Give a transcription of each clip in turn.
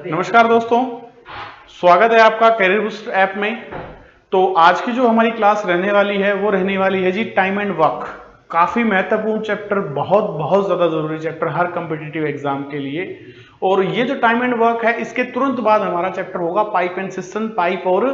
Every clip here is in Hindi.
नमस्कार दोस्तों, स्वागत है आपका कैरियर बूस्ट ऐप में। तो आज की जो हमारी क्लास रहने वाली है वो रहने वाली है जी टाइम एंड वर्क। काफी महत्वपूर्ण चैप्टर, बहुत बहुत ज्यादा जरूरी चैप्टर हर कॉम्पिटिटिव एग्जाम के लिए। और ये जो टाइम एंड वर्क है, इसके तुरंत बाद हमारा चैप्टर होगा पाइप एंड सिस्टम, पाइप और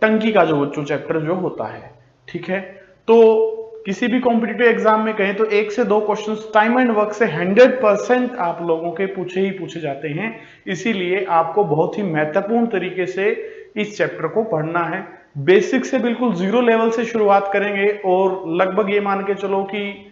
टंकी का जो बच्चों चैप्टर जो होता है। ठीक है, तो किसी भी कॉम्पिटिटिव एग्जाम में कहें तो 1 से 2 क्वेश्चंस टाइम एंड वर्क से 100% आप लोगों के पूछे ही पूछे जाते हैं। इसीलिए आपको बहुत ही महत्वपूर्ण तरीके से इस चैप्टर को पढ़ना है। बेसिक से बिल्कुल 0 लेवल से शुरुआत करेंगे और लगभग ये मान के चलो कि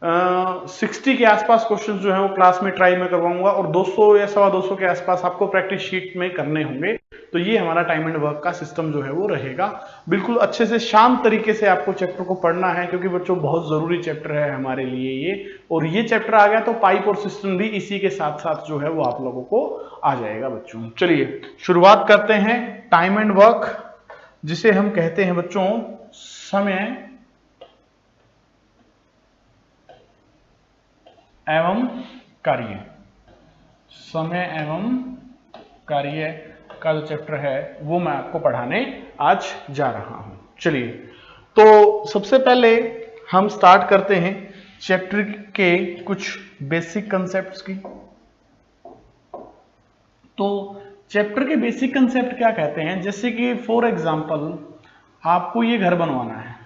60 के आसपास क्वेश्चंस जो है वो क्लास में ट्राई में करवाऊंगा और 200 या 225 के आसपास आपको प्रैक्टिस शीट में करने होंगे। तो ये हमारा टाइम एंड वर्क का सिस्टम जो है वो रहेगा। बिल्कुल अच्छे से शांत तरीके से आपको चैप्टर को पढ़ना है, क्योंकि बच्चों बहुत जरूरी चैप्टर है हमारे लिए ये। और ये चैप्टर आ गया तो पाइप और सिस्टम भी इसी के साथ साथ जो है वो आप लोगों को आ जाएगा बच्चों। चलिए शुरुआत करते हैं। टाइम एंड वर्क, जिसे हम कहते हैं बच्चों समय एवं कार्य। समय एवं कार्य का जो चैप्टर है वो मैं आपको पढ़ाने आज जा रहा हूं। चलिए, तो सबसे पहले हम स्टार्ट करते हैं चैप्टर के कुछ बेसिक कंसेप्ट्स की। तो चैप्टर के बेसिक कंसेप्ट क्या कहते हैं, जैसे कि फॉर एग्जांपल आपको ये घर बनवाना है।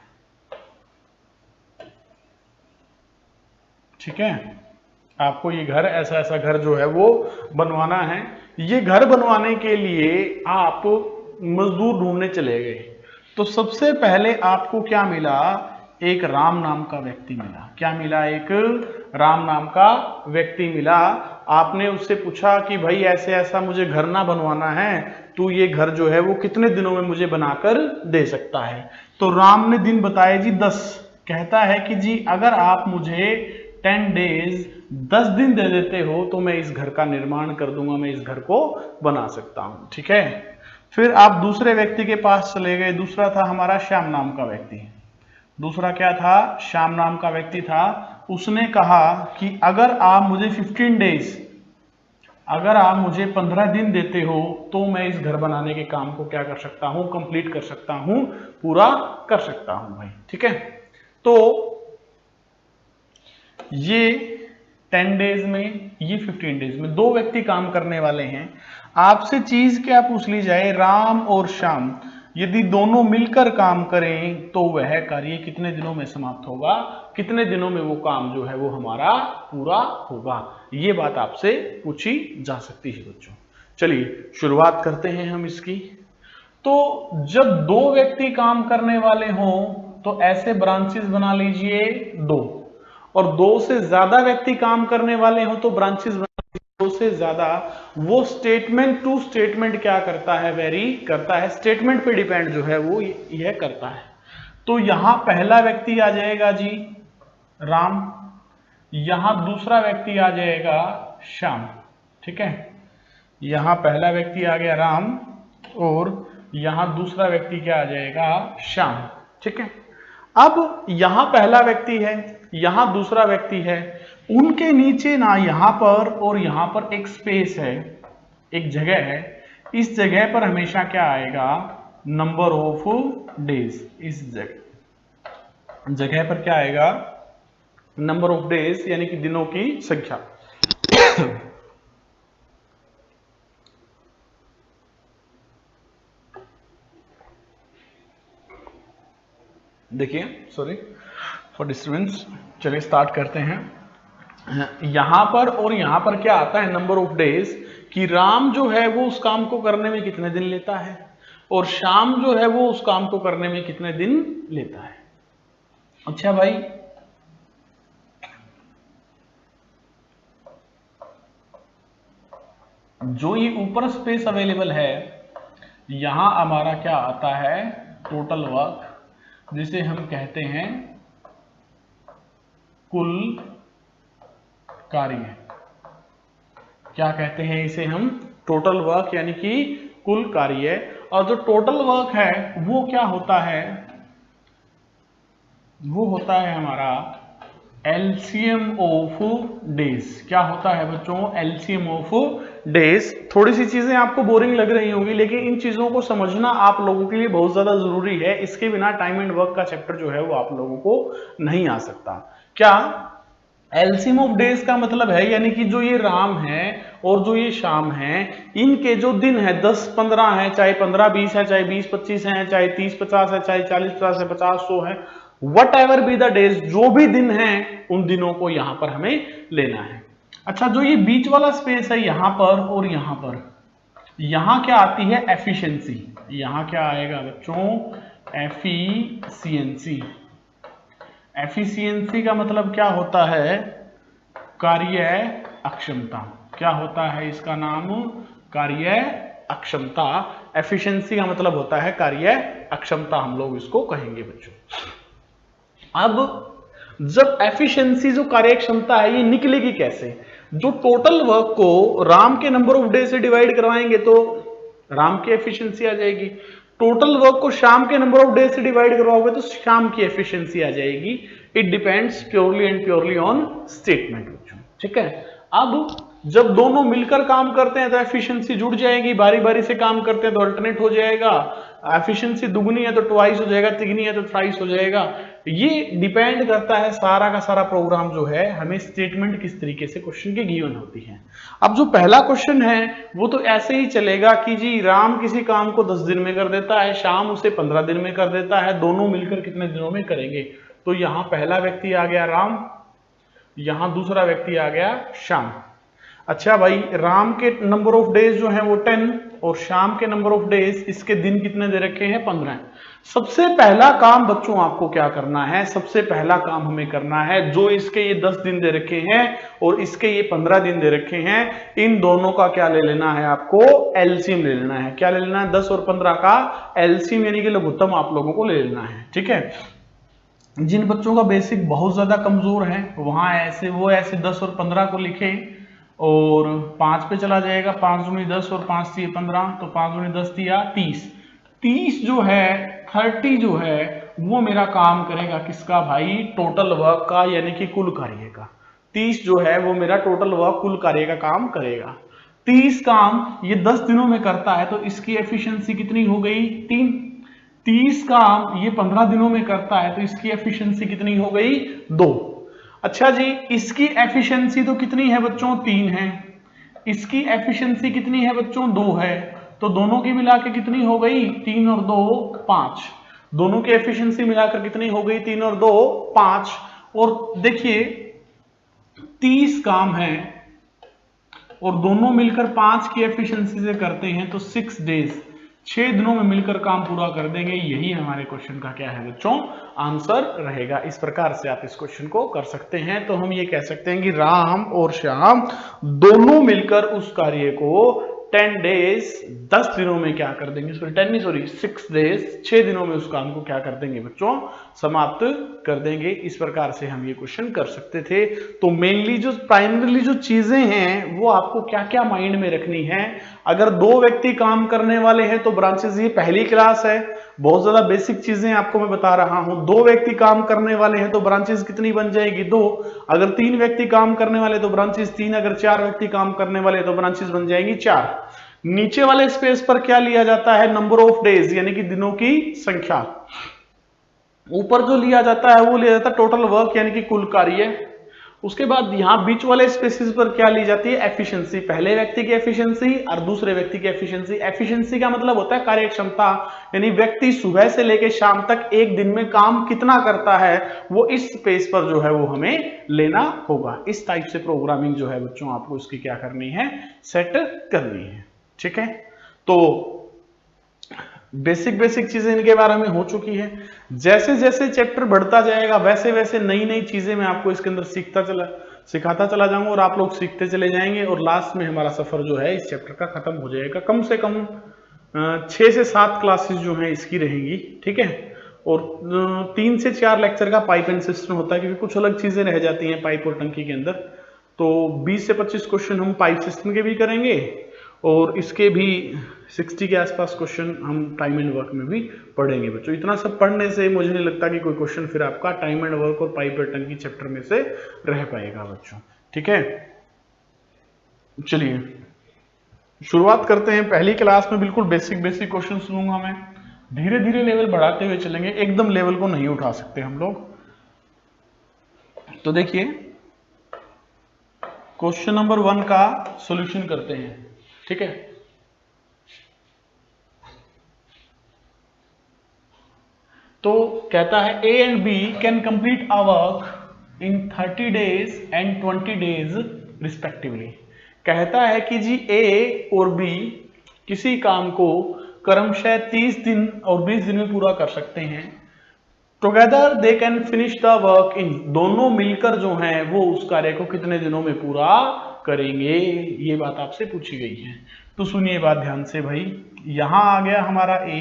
ठीक है, आपको ये घर, ऐसा ऐसा घर जो है वो बनवाना है। ये घर बनवाने के लिए आप मजदूर ढूंढने चले गए। तो सबसे पहले आपको क्या मिला? एक राम नाम का व्यक्ति मिला। क्या मिला? एक राम नाम का व्यक्ति मिला। आपने उससे पूछा कि भाई ऐसे ऐसा मुझे घर ना बनवाना है, तू ये घर जो है वो कितने दिनों में मुझे बनाकर दे सकता है? तो राम ने दिन बताए जी 10। कहता है कि जी अगर आप मुझे 10 डेज 10 दिन दे देते हो तो मैं इस घर का निर्माण कर दूंगा, मैं इस घर को बना सकता हूं। ठीक है, फिर आप दूसरे व्यक्ति के पास चले गए। दूसरा था हमारा श्याम नाम का व्यक्ति। दूसरा क्या था? श्याम नाम का व्यक्ति था। उसने कहा कि अगर आप मुझे 15 डेज, अगर आप मुझे 15 दिन देते हो तो मैं इस घर बनाने के काम को क्या कर सकता हूं? कंप्लीट कर सकता हूं, पूरा कर सकता हूं भाई। ठीक है, तो ये 10 डेज में, ये 15 डेज में, 2 व्यक्ति काम करने वाले हैं। आपसे चीज क्या पूछ ली जाए? राम और श्याम यदि दोनों मिलकर काम करें तो वह कार्य कितने दिनों में समाप्त होगा, कितने दिनों में वो काम जो है वो हमारा पूरा होगा। ये बात आपसे पूछी जा सकती है बच्चों। चलिए शुरुआत करते हैं हम इसकी। तो जब 2 व्यक्ति काम करने वाले हों तो ऐसे ब्रांचेस बना लीजिए 2, और 2 से ज्यादा व्यक्ति काम करने वाले हो तो ब्रांचेस बना 2 से ज्यादा। वो स्टेटमेंट टू स्टेटमेंट क्या करता है? वेरी करता है, स्टेटमेंट पे डिपेंड जो है वो यह करता है। तो यहां पहला व्यक्ति आ जाएगा जी राम, यहां दूसरा व्यक्ति आ जाएगा श्याम। ठीक है, यहां पहला व्यक्ति आ गया राम और यहां दूसरा व्यक्ति क्या आ जाएगा? श्याम। ठीक है, अब यहां पहला व्यक्ति है, यहां दूसरा व्यक्ति है, उनके नीचे ना यहां पर और यहां पर एक स्पेस है, एक जगह है। इस जगह पर हमेशा क्या आएगा? Number of days. इस जगह पर क्या आएगा? नंबर ऑफ डेज, यानी कि दिनों की संख्या। देखिए, सॉरी फॉर डिस्टर्बेंस। चलिए स्टार्ट करते हैं। यहां पर और यहां पर क्या आता है? नंबर ऑफ डेज, कि राम जो है वो उस काम को करने में कितने दिन लेता है और श्याम जो है वो उस काम को करने में कितने दिन लेता है। अच्छा भाई, जो ये ऊपर स्पेस अवेलेबल है, यहां हमारा क्या आता है? टोटल वर्क, जिसे हम कहते हैं कुल कार्य। क्या कहते हैं इसे हम? टोटल वर्क, यानी कि कुल कार्य। और जो टोटल वर्क है वो क्या होता है? वो होता है हमारा एलसीएम ऑफ डेज क्या होता है बच्चों? LCM of days. थोड़ी सी चीजें आपको बोरिंग लग रही होंगी, लेकिन इन चीजों को समझना आप लोगों के लिए बहुत ज्यादा जरूरी है। इसके बिना टाइम एंड वर्क का चैप्टर जो है वो आप लोगों को नहीं आ सकता। क्या एलसीएम ऑफ डेज का मतलब है, यानी कि जो ये राम है और जो ये शाम है, इनके जो दिन है 10-15 है, चाहे 15-20 है, चाहे 20-25 है, चाहे 30-50 है, चाहे 40-50 है, 50-100 है, what ever be the days, जो भी दिन है उन दिनों को यहां पर हमें लेना है। अच्छा, जो ये बीच वाला स्पेस है यहां पर और यहां पर, यहां क्या आती है? एफिशिएंसी। यहां क्या आएगा बच्चों? एफिशिएंसी। एफिशिएंसी का मतलब क्या होता है? कार्य अक्षमता। क्या होता है इसका नाम? कार्य अक्षमता। एफिशिएंसी का मतलब होता है कार्य अक्षमता, हम लोग इसको कहेंगे बच्चों। अब जब एफिशिएंसी जो कार्य क्षमता है ये निकलेगी कैसे? जो टोटल वर्क को राम के नंबर ऑफ डे से डिवाइड करवाएंगे तो राम की एफिशिएंसी आ जाएगी। टोटल वर्क को शाम के नंबर ऑफ डे से डिवाइड करवाओगे तो शाम की एफिशिएंसी आ जाएगी। It depends purely and purely on statement बच्चों, ठीक है। अब जब दोनों मिलकर काम करते हैं तो एफिशिएंसी जुड़ जाएगी, बारी बारी से काम करते हैं तो अल्टरनेट हो जाएगा। एफिशिएंसी दुगनी है तो ट्वाइस हो जाएगा, तिगनी है तो थ्राइस हो जाएगा। ये डिपेंड करता है, सारा का सारा प्रोग्राम जो है हमें स्टेटमेंट किस तरीके से क्वेश्चन की गिवन होती है। अब जो पहला क्वेश्चन है वो तो ऐसे ही चलेगा कि जी राम किसी काम को 10 दिन में कर देता है, शाम उसे 15 दिन में कर देता है, दोनों मिलकर कितने दिनों में करेंगे? तो यहां पहला व्यक्ति आ गया राम, यहां दूसरा व्यक्ति आ गया शाम। अच्छा भाई, राम के नंबर ऑफ डेज जो है वो 10 और शाम के नंबर ऑफ डेज, इसके दिन कितने दे रखे हैं? 15। सबसे पहला काम बच्चों आपको क्या करना है? सबसे पहला काम हमें करना है, जो इसके ये 10 दिन दे रखे हैं और इसके ये 15 दिन दे रखे हैं, इन दोनों का क्या ले लेना है? आपको एलसीएम ले लेना है। क्या ले लेना है? 10 और 15 का एलसीएम यानी कि लघुत्तम आप लोगों को ले लेना है, ठीक है। जिन बच्चों का बेसिक बहुत ज्यादा कमजोर है वहां ऐसे 10 और 15 को लिखें और 5 पे चला जाएगा। 5 दूनी 10 और 5 दिए 15, तो 5 दूनी 10 दिया 30। 30 जो है 30 जो है वो मेरा काम करेगा किसका भाई? टोटल वर्क का, यानी कि कुल कार्य का। 30 जो है वो मेरा टोटल वर्क कुल कार्य का काम करेगा। 30 काम ये 10 दिनों में करता है तो इसकी एफिशिएंसी कितनी हो गई? 3। 30 काम ये 15 दिनों में करता है तो इसकी एफिशिएंसी कितनी हो गई? 2। अच्छा जी, इसकी एफिशिएंसी तो कितनी है बच्चों? 3 है। इसकी एफिशिएंसी कितनी है बच्चों? 2 है। तो दोनों की मिला के कितनी हो गई? 3 और 2 5। दोनों की एफिशिएंसी मिलाकर कितनी हो गई? 3 और 2 5। और देखिए 30 काम है और दोनों मिलकर 5 की एफिशिएंसी से करते हैं तो 6 डेज, 6 दिनों में मिलकर काम पूरा कर देंगे। यही हमारे क्वेश्चन का क्या है बच्चों? आंसर रहेगा। इस प्रकार से आप इस क्वेश्चन को कर सकते हैं। तो हम ये कह सकते हैं कि राम और श्याम दोनों मिलकर उस कार्य को 10 डेज 10 दिनों में क्या कर देंगे? सॉरी 6 डेज 6 दिनों में उस काम को क्या कर देंगे बच्चों? समाप्त कर देंगे। इस प्रकार से हम ये क्वेश्चन कर सकते थे। तो मेनली जो प्राइमरीली जो चीजें हैं वो आपको क्या क्या माइंड में रखनी है। अगर 2 व्यक्ति काम करने वाले हैं तो ब्रांचेस, ये पहली क्लास है, बहुत ज्यादा बेसिक चीजें आपको मैं बता रहा हूं। 2 व्यक्ति काम करने वाले हैं तो ब्रांचेस कितनी बन जाएगी? 2। अगर 3 व्यक्ति काम करने वाले तो ब्रांचेस 3। अगर 4 व्यक्ति काम करने वाले तो ब्रांचेस बन जाएंगी 4। नीचे वाले स्पेस पर क्या लिया जाता है? नंबर ऑफ डेज, यानी कि दिनों की संख्या। ऊपर जो लिया जाता है वो लिया जाता है टोटल वर्क, यानी कि कुल कार्य। उसके बाद यहां बीच वाले स्पेसिस पर क्या ली जाती है? एफिशिएंसी। पहले व्यक्ति की एफिशिएंसी और दूसरे व्यक्ति की एफिशिएंसी। एफिशिएंसी का मतलब होता है कार्य क्षमता, यानी व्यक्ति सुबह से लेकर शाम तक एक दिन में काम कितना करता है, वो इस स्पेस पर जो है वो हमें लेना होगा। इस टाइप से प्रोग्रामिंग जो है बच्चों आपको इसकी क्या करनी है? सेट करनी है, ठीक है। तो बेसिक चीजें इनके बारे में हो चुकी है। जैसे जैसे चैप्टर बढ़ता जाएगा वैसे वैसे नई नई चीजें मैं आपको इसके अंदर सिखाता चला जाऊंगा और आप लोग सीखते चले जाएंगे और लास्ट में हमारा सफर जो है इस चैप्टर का खत्म हो जाएगा। कम से कम 6 से 7 क्लासेस जो हैं इसकी रहेंगी, ठीक है। और 3 से 4 लेक्चर का पाइप एंड सिस्टम होता है, क्योंकि कुछ अलग चीजें रह जाती हैं पाइप और टंकी के अंदर। तो 20 से 25 क्वेश्चन हम पाइप सिस्टम के भी करेंगे और इसके भी 60 के आसपास क्वेश्चन हम टाइम एंड वर्क में भी पढ़ेंगे बच्चों। इतना सब पढ़ने से मुझे नहीं लगता कि कोई क्वेश्चन फिर आपका टाइम एंड वर्क और पाइप और टंकी चैप्टर में से रह पाएगा बच्चों, ठीक है। चलिए शुरुआत करते हैं। पहली क्लास में बिल्कुल बेसिक बेसिक क्वेश्चन लूंगा मैं, धीरे धीरे लेवल बढ़ाते हुए चलेंगे, एकदम लेवल को नहीं उठा सकते हम लोग। तो देखिए क्वेश्चन नंबर 1 का सॉल्यूशन करते हैं, ठीक है। तो कहता है A and B can complete a work in 30 days and 20 days respectively. कहता है कि जी A और B किसी काम को क्रमशः 30 दिन और 20 दिन में पूरा कर सकते हैं। Together they can finish the work in, दोनों मिलकर जो है वो उस कार्य को कितने दिनों में पूरा करेंगे, ये बात आपसे पूछी गई है। तो सुनिए बात ध्यान से भाई, यहां आ गया हमारा A,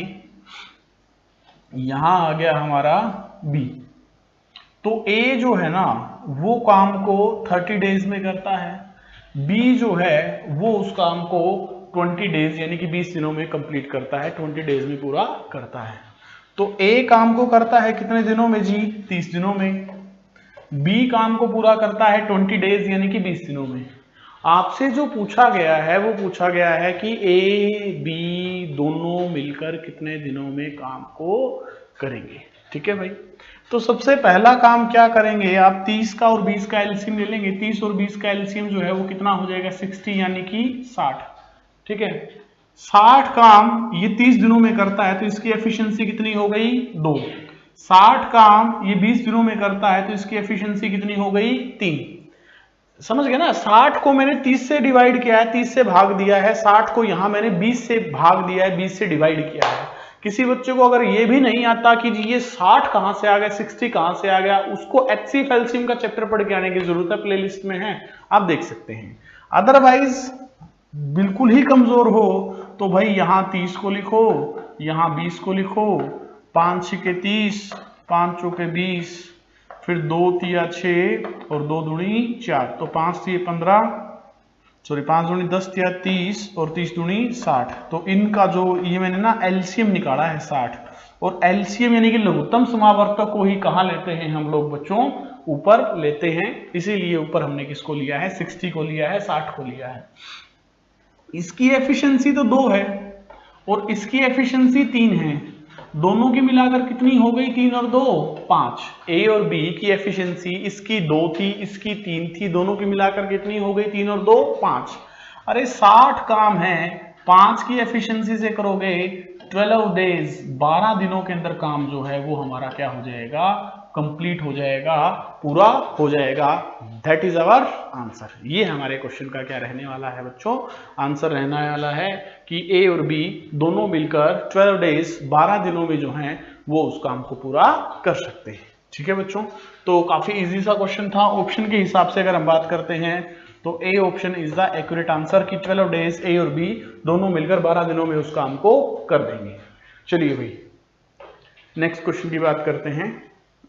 यहां आ गया हमारा B। तो A जो है ना वो काम को 30 डेज में करता है, B जो है वो उस काम को 20 डेज यानी कि 20 दिनों में कंप्लीट करता है, 20 डेज में पूरा करता है। तो A काम को करता है कितने दिनों में जी, 30 दिनों में। B काम को पूरा करता है 20 डेज यानी कि 20 दिनों में। आपसे जो पूछा गया है वो पूछा गया है कि A B दोनों मिलकर कितने दिनों में काम को करेंगे, ठीक है भाई। तो सबसे पहला काम क्या करेंगे आप, 30 का और 20 का एलसीएम ले लेंगे। 30 और 20 का एलसीएम जो है वो कितना हो जाएगा, 60 यानी कि 60, ठीक है। 60 काम ये 30 दिनों में करता है तो इसकी एफिशिएंसी कितनी हो गई, 2। 60 काम ये 20 दिनों में करता है तो इसकी एफिशिएंसी कितनी हो गई, 3। समझ गए ना, 60 को मैंने 30 से डिवाइड किया है, 30 से भाग दिया है, 60 को यहां मैंने 20 से भाग दिया है, 20 से डिवाइड किया है। किसी बच्चे को अगर ये भी नहीं आता कि जी ये 60 कहां से आ गया, 60 कहां से आ गया, उसको HCF एलसीएम का चैप्टर पढ़ के आने की जरूरत है, प्लेलिस्ट में है, आप देख सकते हैं। अदरवाइज बिल्कुल ही कमजोर हो तो भाई यहां 30 को लिखो, यहां 20 को लिखो, 5 6 30, 5 चौके 20, फिर 2 तिया 6 और 2 दूनी 4, तो 5 तिये 15, सॉरी 5 दूनी 10 तिया 30 और 30 दूनी 60। तो इनका जो ये मैंने ना एलसीएम निकाला है 60, और एलसीएम यानी कि लघुत्तम समावर्तक को ही कहां लेते हैं हम लोग बच्चों, ऊपर लेते हैं, इसीलिए ऊपर हमने किसको लिया है, 60 को लिया है, 60 को लिया है। इसकी एफिशिएंसी तो 2 है और इसकी एफिशिएंसी 3 है, दोनों की मिलाकर कितनी हो गई, 3 और 2 5। ए और बी की एफिशिएंसी इसकी 2 थी, इसकी 3 थी, दोनों की मिलाकर कितनी हो गई, 3 और 2 5। अरे 60 काम है, 5 की एफिशिएंसी से करोगे 12 डेज, 12 दिनों के अंदर काम जो है वो हमारा क्या हो जाएगा, कंप्लीट हो जाएगा, पूरा हो जाएगा। That is our answer. ये हमारे क्वेश्चन का क्या रहने वाला है बच्चों, आंसर रहने वाला है कि ए और बी दोनों मिलकर 12 डेज 12 दिनों में जो है वो उस काम को पूरा कर सकते हैं, ठीक है बच्चों। तो काफी इजी सा क्वेश्चन था। ऑप्शन के हिसाब से अगर हम बात करते हैं तो A option is the accurate answer कि 12 डेज ए और बी दोनों मिलकर 12 दिनों में उस काम को कर देंगे। चलिए भाई नेक्स्ट क्वेश्चन की बात करते हैं।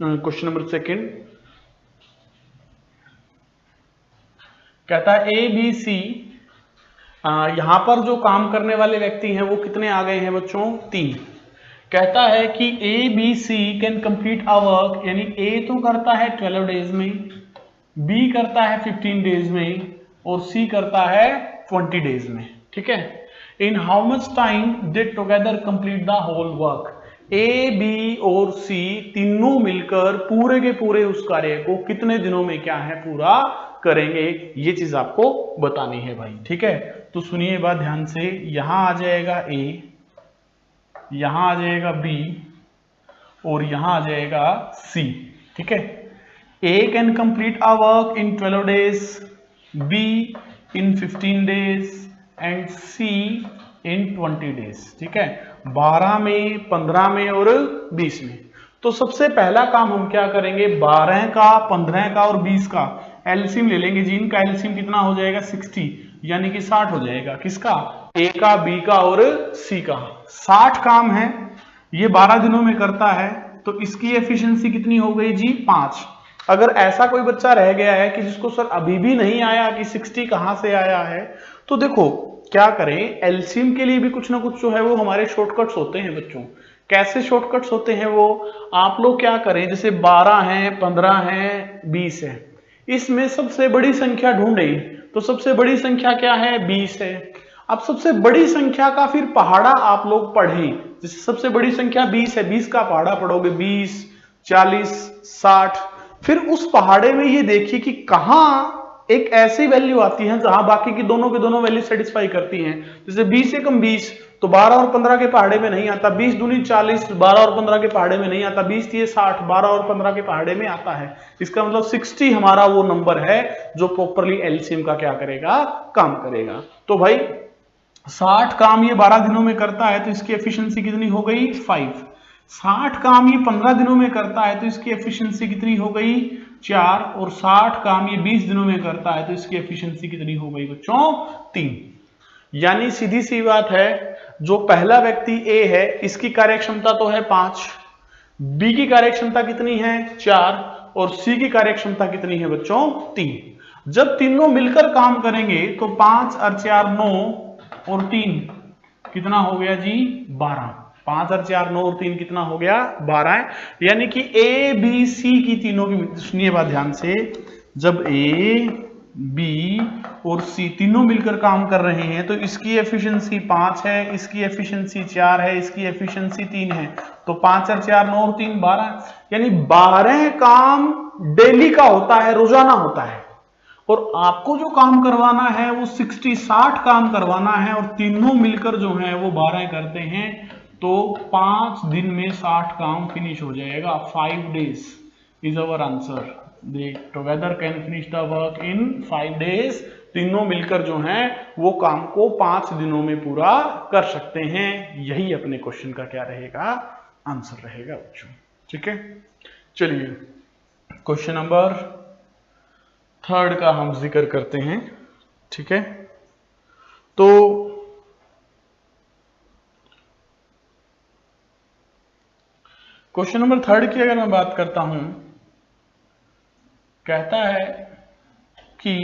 क्वेश्चन नंबर 2 कहता है ए बी सी, यहां पर जो काम करने वाले व्यक्ति हैं वो कितने आ गए हैं बच्चों, 3। कहता है कि A B C can complete a work, यानी ए तो करता है 12 डेज में, बी करता है 15 डेज में और सी करता है 20 डेज में, ठीक है। In how much time they together complete the whole work, A B और सी तीनों मिलकर पूरे के पूरे उस कार्य को कितने दिनों में क्या है पूरा करेंगे, ये चीज आपको बतानी है भाई, ठीक है। तो सुनिए बात ध्यान से, यहां आ जाएगा ए, यहां आ जाएगा बी और यहां आ जाएगा सी, ठीक है। A can complete a work in 12 days, B in 15 days and C in 20 days, ठीक है। 12 में, 15 में और 20 में। तो सबसे पहला काम हम क्या करेंगे, 12 का, 15 का और 20 का एलसीएम ले लेंगे जी। इनका एलसीएम कितना हो जाएगा, 60 यानी कि 60 हो जाएगा, किसका, ए का, बी का और सी का। 60 काम है, ये 12 दिनों में करता है, तो इसकी एफिशिएंसी कितनी हो गई जी, 5। अगर ऐसा कोई बच्चा रह गया है कि जिसको सर अभी भी नहीं आया कि 60 कहां से आया है, तो देखो क्या करें, एलसीएम के लिए भी कुछ ना कुछ जो है वो हमारे शॉर्टकट्स होते हैं बच्चों। कैसे शॉर्टकट्स होते हैं वो, आप लोग क्या करें, जैसे 12 है, 15 है, 20 है, इसमें सबसे बड़ी संख्या ढूंढे, तो सबसे बड़ी संख्या क्या है, 20 है। अब सबसे बड़ी संख्या का फिर पहाड़ा आप लोग पढ़ें, जैसे सबसे बड़ी संख्या 20 है, 20 का पहाड़ा पढ़ोगे, 20, 40, 60, फिर उस पहाड़े में ये देखिए कि कहां एक ऐसी वैल्यू आती है जहां बाकी की दोनों के दोनों वैल्यू सेटिस्फाई करती हैं। जैसे 20 से कम 20 तो 12 और 15 के पहाड़े में नहीं आता, 20 दूनी 40, 12 और 15 के पहाड़े में नहीं आता, 20 ये 60, 12 और 15 के पहाड़े में आता है। इसका मतलब 60 हमारा वो नंबर है जो प्रॉपरली एलसीएम का क्या करेगा, काम करेगा। तो भाई 60 काम ये 12 दिनों में करता है तो इसकी एफिशिएंसी कितनी हो गई, 5। 60 काम ये 15 दिनों में करता है तो इसकी एफिशिएंसी कितनी हो गई, 4। और 60 काम ये 20 दिनों में करता है तो इसकी एफिशिएंसी कितनी हो गई बच्चों, 3। यानी सीधी सी बात है, जो पहला व्यक्ति ए है इसकी कार्यक्षमता तो है 5, बी की कार्यक्षमता कितनी है, 4, और सी की कार्यक्षमता कितनी है बच्चों, 3। जब तीनों मिलकर काम करेंगे तो 5 और 4 9 और 3 कितना हो गया जी, 12। 5 और 4 9 और 3 कितना हो गया, 12 है। यानी कि ए बी सी की तीनों की, सुनिए बात ध्यान से, जब ए बी और सी तीनों मिलकर काम कर रहे हैं तो इसकी एफिशिएंसी 5 है, इसकी एफिशिएंसी 4 है, इसकी एफिशिएंसी 3 है, तो 5 और 4 9 और 3 12, यानी 12 काम डेली का होता है, रोजाना होता है। और आपको जो काम करवाना है वो 60 काम करवाना है, और तीनों मिलकर जो है वो 12 करते हैं, तो 5 दिन में 60 काम फिनिश हो जाएगा। 5 days is our answer, they together can finish the work in 5 days। तीनों मिलकर जो है वो काम को 5 दिनों में पूरा कर सकते हैं। यही अपने क्वेश्चन का क्या रहेगा, आंसर रहेगा बच्चों। ठीक है, चलिए क्वेश्चन नंबर 3 का हम जिक्र करते हैं। ठीक है, तो क्वेश्चन नंबर 3 की अगर मैं बात करता हूं, कहता है कि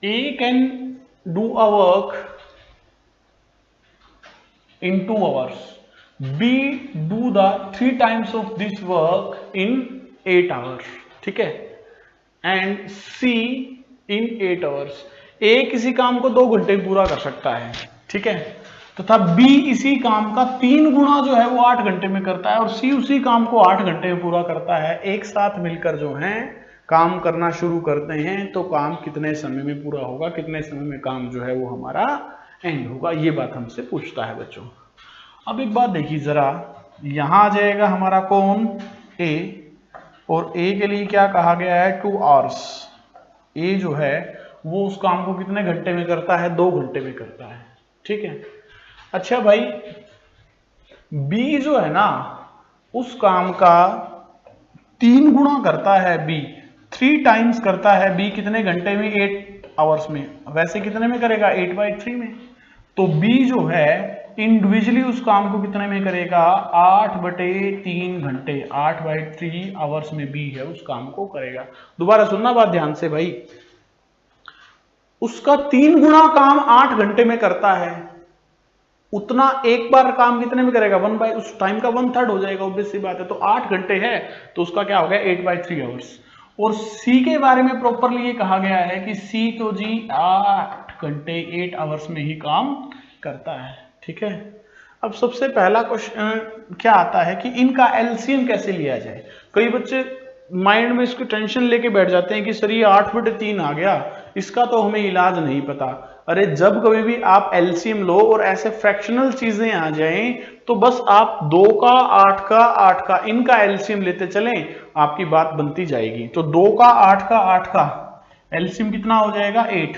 A can do a work in 2 hours, B do the 3 times of this work in 8 hours, ठीक है, and C in 8 hours। A किसी काम को 2 घंटे में पूरा कर सकता है, ठीक है, तथा B इसी काम का 3 गुना जो है वो 8 घंटे में करता है, और C उसी काम को 8 घंटे में पूरा करता है। एक साथ मिलकर जो है काम करना शुरू करते हैं तो काम कितने समय में पूरा होगा, कितने समय में काम जो है वो हमारा एंड होगा, ये बात हमसे पूछता है बच्चों। अब एक बात देखिए जरा, यहां आ जाएगा हमारा कौन, A, और A के लिए क्या कहा गया है, 2 hours। A जो है वो उस काम को कितने घंटे में करता है, 2 घंटे में करता है, ठीक है। अच्छा भाई B जो है ना उस काम का 3 गुना करता है, B 3 टाइम्स करता है, B कितने घंटे में, 8 आवर्स में। वैसे कितने में करेगा, 8/3 में। तो B जो है इंडिविजुअली उस काम को कितने में करेगा, 8/3 घंटे, 8/3 आवर्स में B है उस काम को करेगा। दोबारा सुनना बात ध्यान से भाई, उसका 3 गुना काम 8 घंटे में करता है, उतना एक बार काम कितने में करेगा, उस टाइम का 1/3 हो जाएगा, ऑब्वियस सी बात है। तो 8 घंटे है तो उसका क्या हो गया, 8/3 आवर्स। और C के बारे में प्रॉपरली ये कहा गया है कि C तो जी 8 घंटे 8 आवर्स में ही काम करता है, ठीक है। अब सबसे पहला क्वेश्चन क्या आता है कि इनका एलसीएम कैसे लिया जाए। कई बच्चे माइंड में इसको टेंशन लेके बैठ जाते हैं कि सर ये 8/3 आ गया, इसका तो हमें इलाज नहीं पता। अरे जब कभी भी आप एलसीएम लो और ऐसे फ्रैक्शनल चीजें आ जाएं तो बस आप 2 का 8 का 8 का इनका एलसीएम लेते चलें, आपकी बात बनती जाएगी। तो 2 का 8 का 8 का एलसीएम कितना हो जाएगा, 8।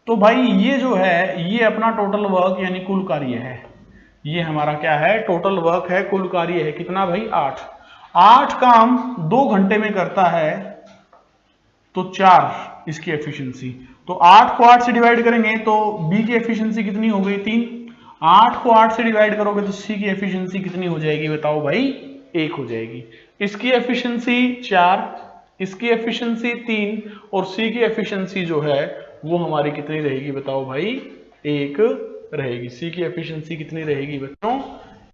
तो भाई ये जो है ये अपना टोटल वर्क यानी कुल कार्य है, ये हमारा क्या है, टोटल वर्क है, कुल कार्य है कितना भाई, 8। 8 काम 2 घंटे में करता है तो 4 इसकी एफिशिएंसी। तो 8 को 8 से डिवाइड करेंगे तो B की एफिशिएंसी कितनी हो गई, 3। 8 को 8 से डिवाइड करोगे तो C की एफिशिएंसी कितनी हो जाएगी बताओ भाई, 1 हो जाएगी। इसकी एफिशिएंसी 4, इसकी एफिशिएंसी 3 और सी की एफिशिएंसी जो है वो हमारी कितनी रहेगी बताओ भाई? 1 रहेगी। सी की एफिशिएंसी कितनी रहेगी बच्चों?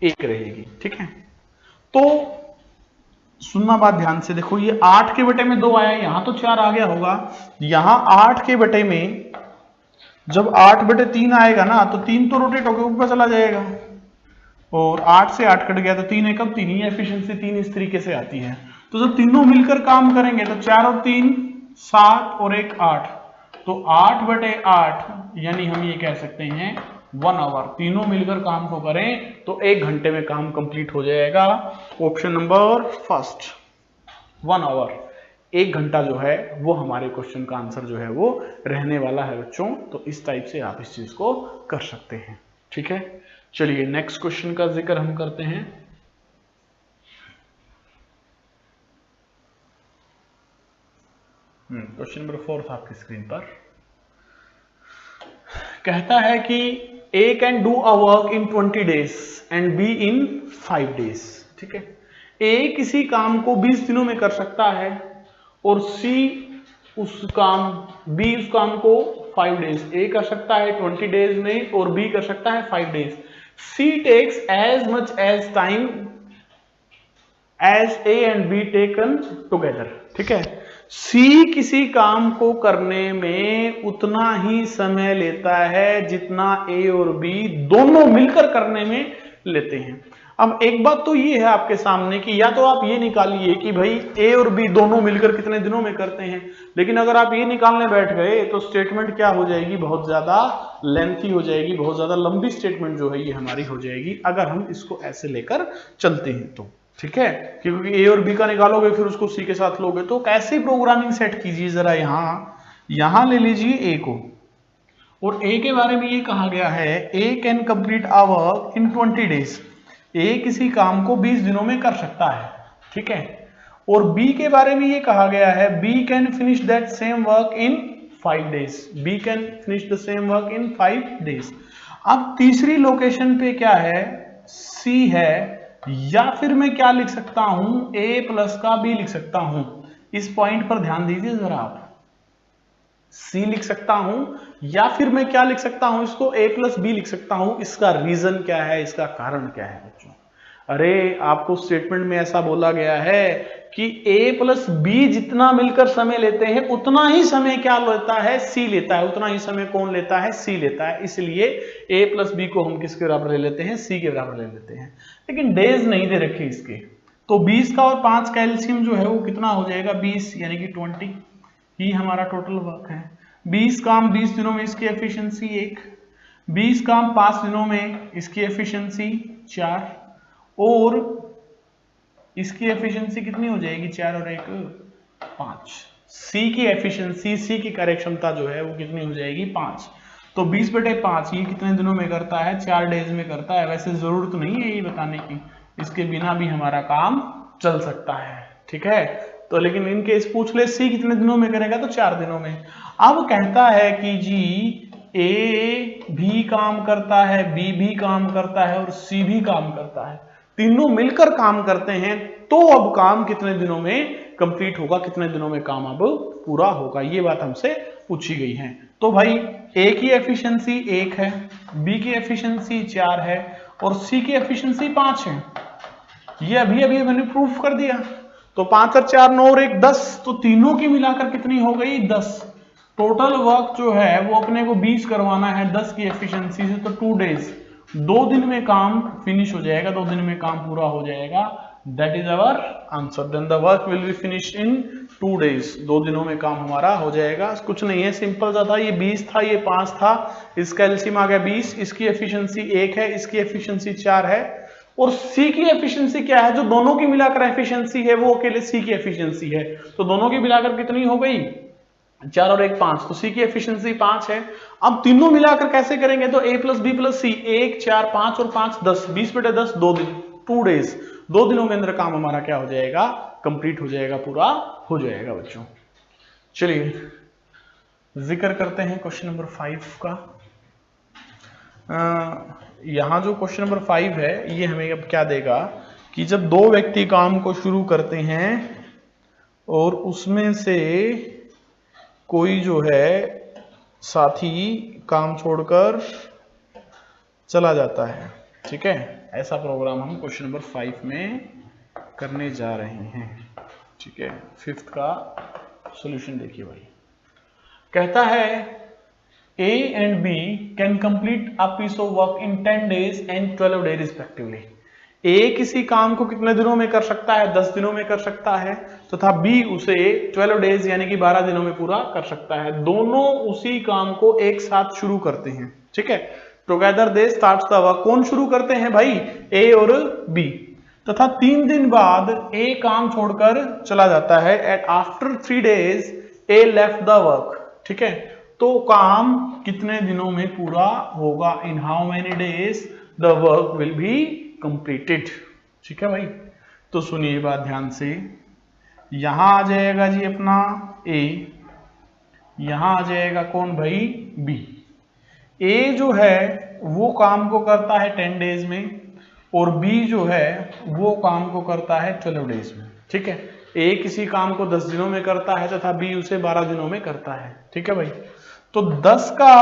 1 रहेगी। ठीक है, तो सुनना बात ध्यान से, देखो ये 8 के बटे में 2 आया, यहां तो 4 आ गया होगा, यहां 8 के बटे में जब 8 बटे 3 आएगा ना तो 3 तो रोटेट होकर ऊपर चला जाएगा और 8 से 8 कट गया तो 3 एकम 3 ही एफिशिएंसी 3 इस तरीके से आती है। तो जब तीनों मिलकर काम करेंगे तो 4 और 3 7 और 1 8, तो 8 बटे 8 यानी हम ये कह सकते हैं 1 आवर। तीनों मिलकर काम को करें तो 1 घंटे में काम कंप्लीट हो जाएगा। ऑप्शन नंबर फर्स्ट 1 आवर, 1 घंटा जो है वो हमारे क्वेश्चन का आंसर जो है वो रहने वाला है बच्चों। तो इस टाइप से आप इस चीज को कर सकते हैं। ठीक है, चलिए नेक्स्ट क्वेश्चन का जिक्र हम करते हैं। क्वेश्चन नंबर 4 था आपकी स्क्रीन पर। कहता है कि A can do a work in 20 days and B in 5 days. ठीक है, A किसी काम को 20 दिनों में कर सकता है और B उस काम को 5 डेज। A कर सकता है 20 डेज में और B कर सकता है 5 days. C takes as much as time as A and B taken together. ठीक है, C किसी काम को करने में उतना ही समय लेता है जितना A और B दोनों मिलकर करने में लेते हैं। अब एक बात तो ये है आपके सामने कि या तो आप ये निकालिए कि भाई A और B दोनों मिलकर कितने दिनों में करते हैं, लेकिन अगर आप ये निकालने बैठ गए तो स्टेटमेंट क्या हो जाएगी? बहुत ज्यादा लेंथी हो जाएगी, बहुत ज्यादा लंबी स्टेटमेंट जो है ये हमारी हो जाएगी अगर हम इसको ऐसे लेकर चलते हैं तो। ठीक है, क्योंकि ए और बी का निकालोगे फिर उसको सी के साथ लोगे, तो कैसे प्रोग्रामिंग सेट कीजिए जरा। यहां ले लीजिए ए को, और ए के बारे में ये कहा गया है A can complete a work in 20 days. A किसी काम को 20 दिनों में कर सकता है। ठीक है, और बी के बारे में ये कहा गया है B can finish that same work in 5 days. B can finish the same work in 5 days. अब तीसरी लोकेशन पे क्या है? सी है, या फिर मैं क्या लिख सकता हूं? A प्लस का B लिख सकता हूं। इस पॉइंट पर ध्यान दीजिए जरा आप। C लिख सकता हूं या फिर मैं क्या लिख सकता हूं? इसको A प्लस B लिख सकता हूं। इसका रीजन क्या है, इसका कारण क्या है बच्चों? अरे आपको स्टेटमेंट में ऐसा बोला गया है कि A प्लस B जितना मिलकर समय लेते हैं उतना ही समय क्या लेता है? C लेता है। उतना ही समय कौन लेता है? C लेता है। इसलिए A प्लस B को हम किसके बराबर ले लेते हैं? C के बराबर ले लेते हैं। लेकिन डेज नहीं दे रखे इसके, तो 20 का और 5 का एलसीएम जो है वो कितना हो जाएगा? 20 यानी कि 20 ही हमारा टोटल वर्क है। 20 काम 20 दिनों में इसकी एफिशिएंसी 1, 20 काम 5 दिनों में इसकी एफिशिएंसी 4 और इसकी एफिशिएंसी कितनी हो जाएगी? 4 और 1 5। सी की एफिशिएंसी, सी की कार्यक्षमता जो है वो कितनी हो जाएगी? 5। तो 20 बटे 5 ये कितने दिनों में करता है? 4 डेज में करता है। वैसे जरूरत नहीं है ये बताने की, इसके बिना भी हमारा काम चल सकता है। ठीक है, तो लेकिन इन केस पूछ ले सी कितने दिनों में करेगा, तो 4 दिनों में। अब कहता है कि जी ए भी काम करता है, बी भी काम करता है और सी भी काम करता है। तीनों मिलकर काम करते हैं, तो अब काम कितने दिनों में कंप्लीट होगा, कितने दिनों में काम अब पूरा होगा, ये बात हमसे पूछी गई है। तो भाई ए की एफिशिएंसी 1 है, बी की एफिशिएंसी 4 है और सी की एफिशिएंसी 5 है। ये अभी अभी मैंने प्रूफ कर दिया। तो 5 और 4 9 और 1 10, तो तीनों की मिलाकर कितनी हो गई? 10। टोटल वर्क जो है वो अपने को 20 करवाना है 10 की एफिशिएंसी से, तो 2 डेज, 2 दिन में काम फिनिश हो जाएगा, 2 दिन में काम पूरा हो जाएगा। That is our answer. Then the work will be finished in 2 days. 2 दिनों में काम हमारा हो जाएगा। कुछ नहीं है, सिंपल सा था। ये 20 था, ये 5 था, इसका एलसीएम आ गया 20, इसकी एफिशिएंसी 1 है, इसकी एफिशिएंसी 4 है और सी की एफिशिएंसी क्या है? जो दोनों की मिलाकर एफिशिएंसी है वो अकेले सी की एफिशिएंसी है। तो दोनों की मिलाकर कितनी हो गई? 4 और 1 5, तो सी की एफिशिएंसी 5 है। अब तीनों मिलाकर कैसे करेंगे? तो ए प्लस बी प्लस सी, 1 4 5 और 5 10, 20 बटे 10 2 दिन, 2 डेज। 2 दिनों के अंदर काम हमारा क्या हो जाएगा? कंप्लीट हो जाएगा, पूरा हो जाएगा बच्चों। चलिए जिक्र करते हैं क्वेश्चन नंबर 5 का। यहां जो क्वेश्चन नंबर 5 है ये हमें अब क्या देगा कि जब दो व्यक्ति काम को शुरू करते हैं और उसमें से कोई जो है साथी काम छोड़कर चला जाता है, ठीक है। ऐसा प्रोग्राम हम क्वेश्चन नंबर 5 में करने जा रहे हैं, ठीक है। 5th का सॉल्यूशन देखिए भाई। कहता है A and B can complete a piece of work in 10 days and 12 days respectively. A किसी काम को कितने दिनों में कर सकता है? 10 दिनों में कर सकता है, तथा B उसे 12 डेज यानी कि 12 दिनों में पूरा कर सकता है। दोनों उसी काम को एक साथ शुरू करते हैं, ठीक है। Together they starts the work. कौन शुरू करते हैं भाई? A और B। तथा 3 दिन बाद A काम छोड़कर चला जाता है। At after 3 days A left the work, ठीक है। तो काम कितने दिनों में पूरा होगा? In how many days the work will be completed, ठीक है भाई। तो सुनिए बात ध्यान से, यहां आ जाएगा जी अपना A, यहां आ जाएगा कौन भाई? B। A जो है वो काम को करता है 10 डेज में और B जो है वो काम को करता है 12 डेज में, ठीक है। A किसी काम को 10 दिनों में करता है तथा B उसे 12 दिनों में करता है, ठीक है भाई। तो 10 का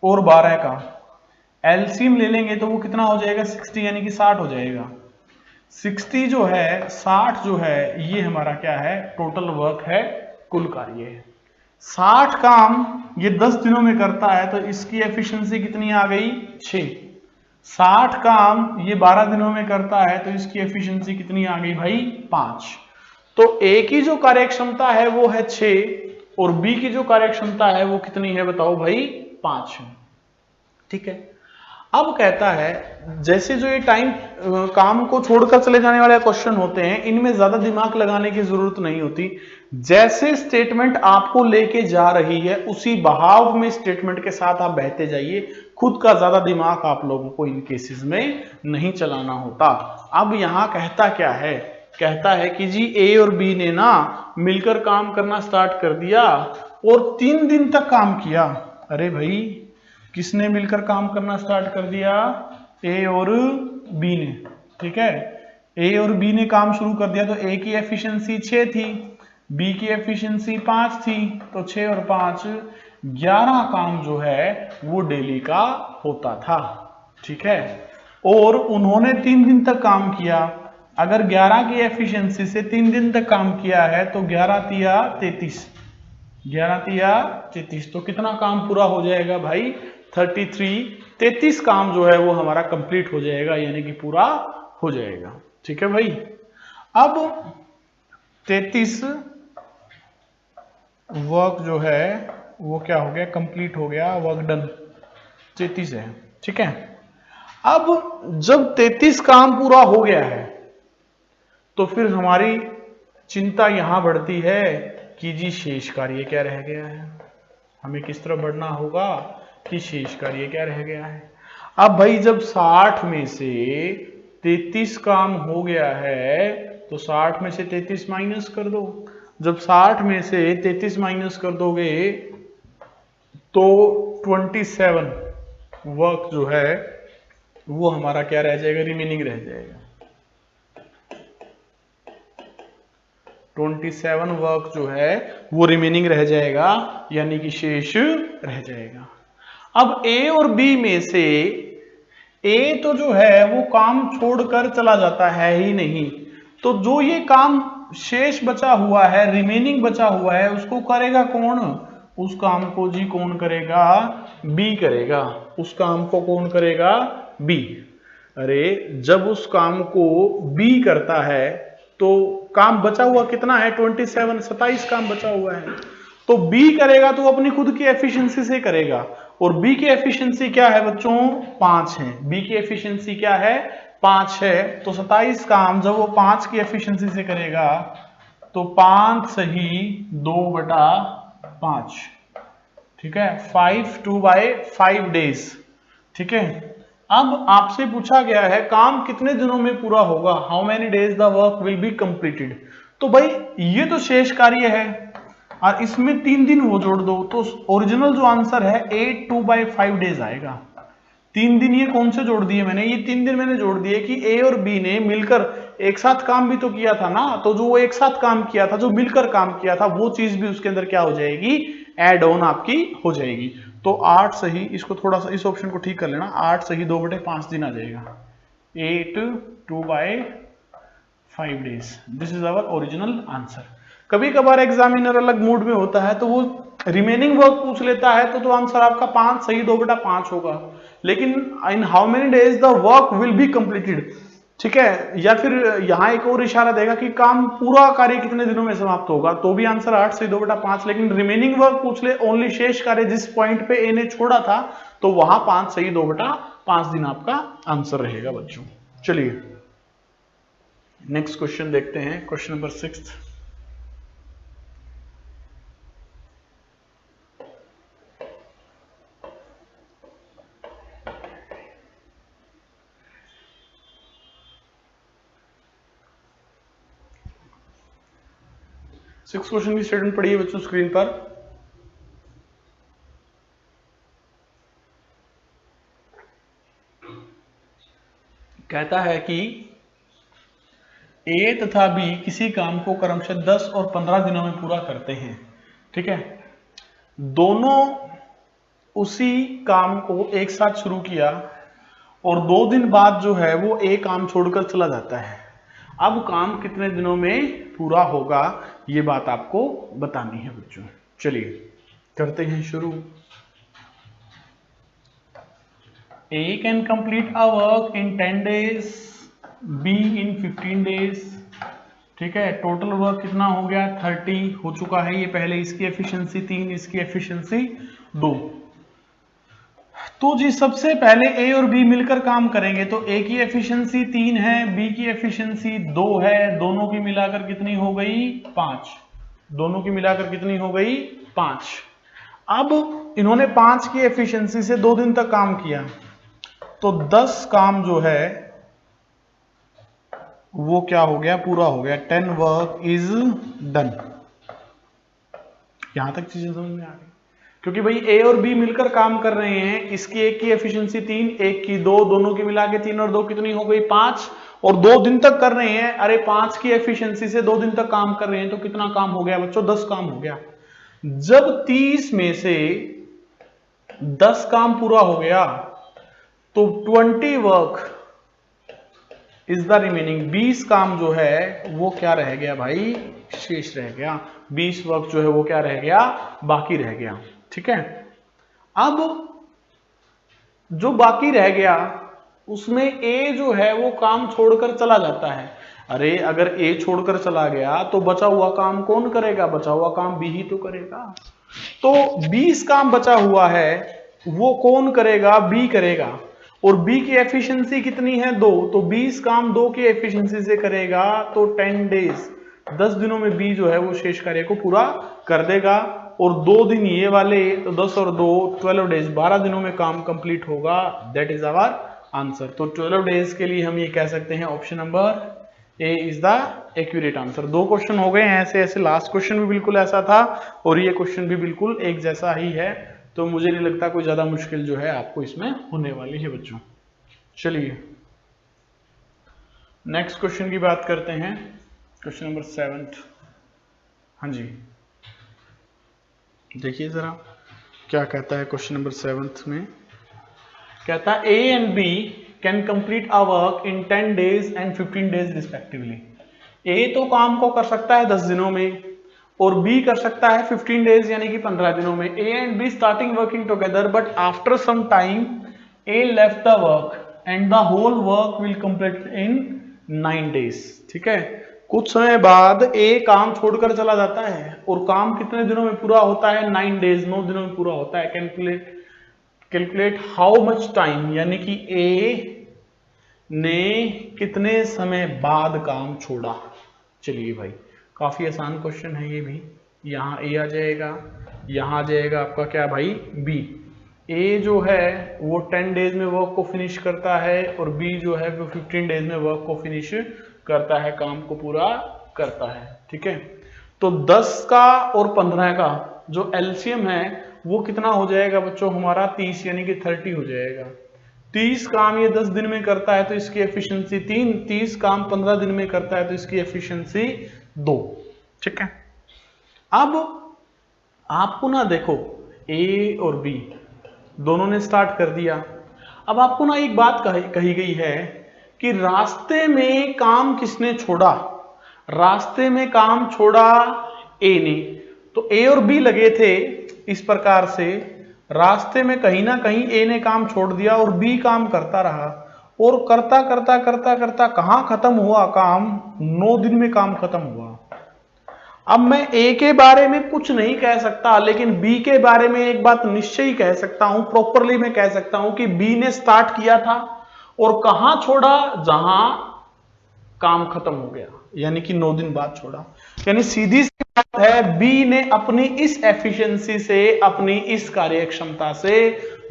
और 12 का एलसीएम ले लेंगे तो वो कितना हो जाएगा? 60 यानी कि 60 हो जाएगा। 60 जो है 60 जो है ये हमारा क्या है? टोटल वर्क है, कुल कार्य है। 60 काम ये 10 दिनों में करता है तो इसकी एफिशिएंसी कितनी आ गई? 6। 60 काम ये 12 दिनों में करता है तो इसकी एफिशिएंसी कितनी आ गई भाई? 5। तो A की जो कार्यक्षमता है वो है 6 और B की जो कार्यक्षमता है वो कितनी है बताओ भाई? 5 है, ठीक है। अब कहता है जैसे जो ये टाइम काम को छोड़कर चले जाने वाले क्वेश्चन होते हैं इनमें ज्यादा दिमाग लगाने की जरूरत नहीं होती। जैसे स्टेटमेंट आपको लेके जा रही है उसी बहाव में स्टेटमेंट के साथ आप बहते जाइए, खुद का ज्यादा दिमाग आप लोगों को इन केसेस में नहीं चलाना होता। अब यहां कहता क्या है? कहता है कि जी A और B ने ना मिलकर काम करना स्टार्ट कर दिया और 3 दिन तक काम किया। अरे भाई किसने मिलकर काम करना स्टार्ट कर दिया? A और B ने, ठीक है। A और B ने काम शुरू कर दिया तो A की एफिशिएंसी 6 थी, B की एफिशिएंसी 5 थी, तो 6 और 5 11 काम जो है वो डेली का होता था, ठीक है। और उन्होंने 3 दिन तक काम किया। अगर 11 की एफिशिएंसी से 3 दिन तक काम किया है तो 11 तिया 33, 11 तिया 33, तो कितना काम पूरा हो जाएगा भाई? 33 काम जो है वो हमारा कंप्लीट हो जाएगा यानी कि पूरा हो जाएगा, ठीक है भाई। अब 33 वर्क जो है वो क्या हो गया? कंप्लीट हो गया, वर्क डन 33 है, ठीक है। अब जब 33 काम पूरा हो गया है तो फिर हमारी चिंता यहां बढ़ती है कि जी शेष कार्य क्या रह गया है, हमें किस तरफ बढ़ना होगा कि शेष कार्य क्या रह गया है। अब भाई जब 60 में से 33 काम हो गया है तो 60 में से 33 माइनस कर दो। जब 60 में से 33 माइनस कर दोगे तो 27 वर्क जो है वो हमारा क्या रह जाएगा? रिमेनिंग रह जाएगा। 27 वर्क जो है वो रिमेनिंग रह जाएगा यानी कि शेष रह जाएगा। अब A और B में से A तो जो है वो काम छोड़कर चला जाता है ही नहीं, तो जो ये काम शेष बचा हुआ है, रिमेनिंग बचा हुआ है, उसको करेगा कौन? उस काम को जी कौन करेगा? B करेगा। उस काम को कौन करेगा? B। अरे जब उस काम को B करता है तो काम बचा हुआ कितना है? 27 काम बचा हुआ है, तो B करेगा तो अपनी खुद की एफिशिएंसी से करेगा और B की एफिशिएंसी क्या है बच्चों? 5 है। B की एफिशिएंसी क्या है? 5 है। तो 27 काम जब वो 5 की एफिशिएंसी से करेगा तो 5 सही 2/5, ठीक है। 5 डेज, ठीक है। अब आपसे पूछा गया है काम कितने दिनों में पूरा होगा? How many days the work will be completed. तो भाई ये तो शेष कार्य है और इसमें 3 दिन वो जोड़ दो तो ओरिजिनल जो आंसर है 8 2/5 डेज आएगा। 3 दिन ये कौन से जोड़ दिए मैंने, ये 3 दिन मैंने जोड़ दिए कि ए और बी ने मिलकर एक साथ काम भी तो किया था ना, तो जो वो एक साथ काम किया था, जो मिलकर काम किया था, वो चीज भी उसके अंदर क्या हो जाएगी, एड ऑन आपकी हो जाएगी। तो 8 सही, इसको थोड़ा सा इस ऑप्शन को ठीक कर लेना, 8 सही 2/5 दिन आ जाएगा, 8 2/5 days। This is our original answer. कभी कभार एग्जामिनर अलग मूड में होता है तो वो रिमेनिंग वर्क पूछ लेता है, तो आंसर आपका 5 सही 2/5 होगा, लेकिन इन how many days the work will be completed, ठीक है। या फिर यहां एक और इशारा देगा कि काम पूरा कार्य कितने दिनों में समाप्त होगा, तो भी आंसर 8 सही 2/5, लेकिन रिमेनिंग वर्क पूछ ले, ओनली शेष कार्य जिस पॉइंट पे ए ने छोड़ा था, तो वहां 5 सही 2/5 दिन आपका आंसर रहेगा बच्चों। चलिए नेक्स्ट क्वेश्चन देखते हैं, क्वेश्चन नंबर 6। सिक्स क्वेश्चन की स्टेटमेंट पढ़िए बच्चों स्क्रीन पर। कहता है कि ए तथा बी किसी काम को क्रमशः 10 और 15 दिनों में पूरा करते हैं, ठीक है। दोनों उसी काम को एक साथ शुरू किया और 2 दिन बाद जो है वो ए काम छोड़कर चला जाता है। अब काम कितने दिनों में पूरा होगा, ये बात आपको बतानी है बच्चों। चलिए करते हैं शुरू। A can complete a work in 10 days, B in 15 days, ठीक है। टोटल वर्क कितना हो गया, 30 हो चुका है। ये पहले इसकी एफिशिएंसी 3, इसकी एफिशिएंसी 2। तो जी सबसे पहले ए और बी मिलकर काम करेंगे, तो ए की एफिशिएंसी 3 है, बी की एफिशिएंसी 2 है, दोनों की मिलाकर कितनी हो गई, 5। दोनों की मिलाकर कितनी हो गई, 5। अब इन्होंने 5 की एफिशिएंसी से 2 दिन तक काम किया, तो 10 काम जो है वो क्या हो गया, पूरा हो गया। 10 वर्क इज डन। यहां तक चीजें समझ में आ गई, क्योंकि भाई ए और बी मिलकर काम कर रहे हैं, इसकी एक की एफिशिएंसी 3, एक की 2, दोनों की मिला के 3 और 2 कितनी हो गई, 5, और 2 दिन तक कर रहे हैं। अरे 5 की एफिशिएंसी से 2 दिन तक काम कर रहे हैं, तो कितना काम हो गया बच्चों, 10 काम हो गया। जब 30 में से 10 काम पूरा हो गया, तो 20 वर्क इज द रिमेनिंग, 20 काम जो है वो क्या रह गया भाई, शेष रह गया। 20 वर्क जो है वो क्या रह गया, बाकी रह गया, ठीक है। अब जो बाकी रह गया उसमें ए जो है वो काम छोड़कर चला जाता है। अरे अगर ए छोड़कर चला गया तो बचा हुआ काम कौन करेगा, बचा हुआ काम बी ही तो करेगा। तो 20 काम बचा हुआ है, वो कौन करेगा, बी करेगा, और बी की एफिशिएंसी कितनी है, 2, तो 20 काम 2 की एफिशिएंसी से करेगा, तो 10 डेज, 10 दिनों में बी जो है वो शेष कार्य को पूरा कर देगा। और 2 दिन ये वाले, तो 10 और 2 12 डेज, 12 दिनों में काम कंप्लीट होगा। That is our answer. तो 12 डेज के लिए हम ये कह सकते हैं option number A is the accurate answer. 2 question हो गए हैं ऐसे ऐसे, लास्ट क्वेश्चन भी बिल्कुल ऐसा था और ये क्वेश्चन भी बिल्कुल एक जैसा ही है, तो मुझे नहीं लगता कोई ज्यादा मुश्किल जो है आपको इसमें होने वाली है बच्चों। चलिए नेक्स्ट क्वेश्चन की बात करते हैं, क्वेश्चन नंबर 7। हाँ जी देखिए जरा क्या कहता है क्वेश्चन नंबर 7 में। कहता है A and B can complete a work in 10 days and 15 days respectively. A तो काम को कर सकता है 10 दिनों में और बी कर सकता है 15 डेज यानी कि 15 दिनों में। A and B starting working together but after some time A left the work and the whole work will complete in 9 days. ठीक है, कुछ समय बाद ए काम छोड़कर चला जाता है और काम कितने दिनों में पूरा होता है, 9 डेज, 9 दिनों में पूरा होता है। कैलकुलेट हाउ मच टाइम, यानी कि ए ने कितने समय बाद काम छोड़ा। चलिए भाई काफी आसान क्वेश्चन है ये भी। यहाँ ए आ जाएगा, यहाँ आ जाएगा आपका क्या भाई बी। ए जो है वो 10 डेज में वर्क को फिनिश करता है और बी जो है वो 15 डेज में वर्क को फिनिश करता है, काम को पूरा करता है। ठीक है, तो 10 का और 15 का जो एलसीएम है वो कितना हो जाएगा बच्चों हमारा 30 यानी कि 30 हो जाएगा। 30 काम ये 10 दिन में करता है तो इसकी एफिशिएंसी 3, 30 काम 15 दिन में करता है तो इसकी एफिशिएंसी 2। ठीक है, अब आपको ना देखो ए और बी दोनों ने स्टार्ट कर दिया। अब आपको ना एक बात कही गई है कि रास्ते में काम किसने छोड़ा, रास्ते में काम छोड़ा ए ने। तो ए और बी लगे थे इस प्रकार से, रास्ते में कहीं ना कहीं ए ने काम छोड़ दिया और बी काम करता रहा, और करता करता करता करता कहां खत्म हुआ काम, 9 दिन में काम खत्म हुआ। अब मैं ए के बारे में कुछ नहीं कह सकता, लेकिन बी के बारे में एक बात निश्चय ही कह सकता हूं, प्रॉपरली मैं कह सकता हूं कि बी ने स्टार्ट किया था और कहां छोड़ा, जहां काम खत्म हो गया, यानी कि 9 दिन बाद छोड़ा। यानी सीधी सी बात है, बी ने अपनी इस एफिशिएंसी से, अपनी इस कार्यक्षमता से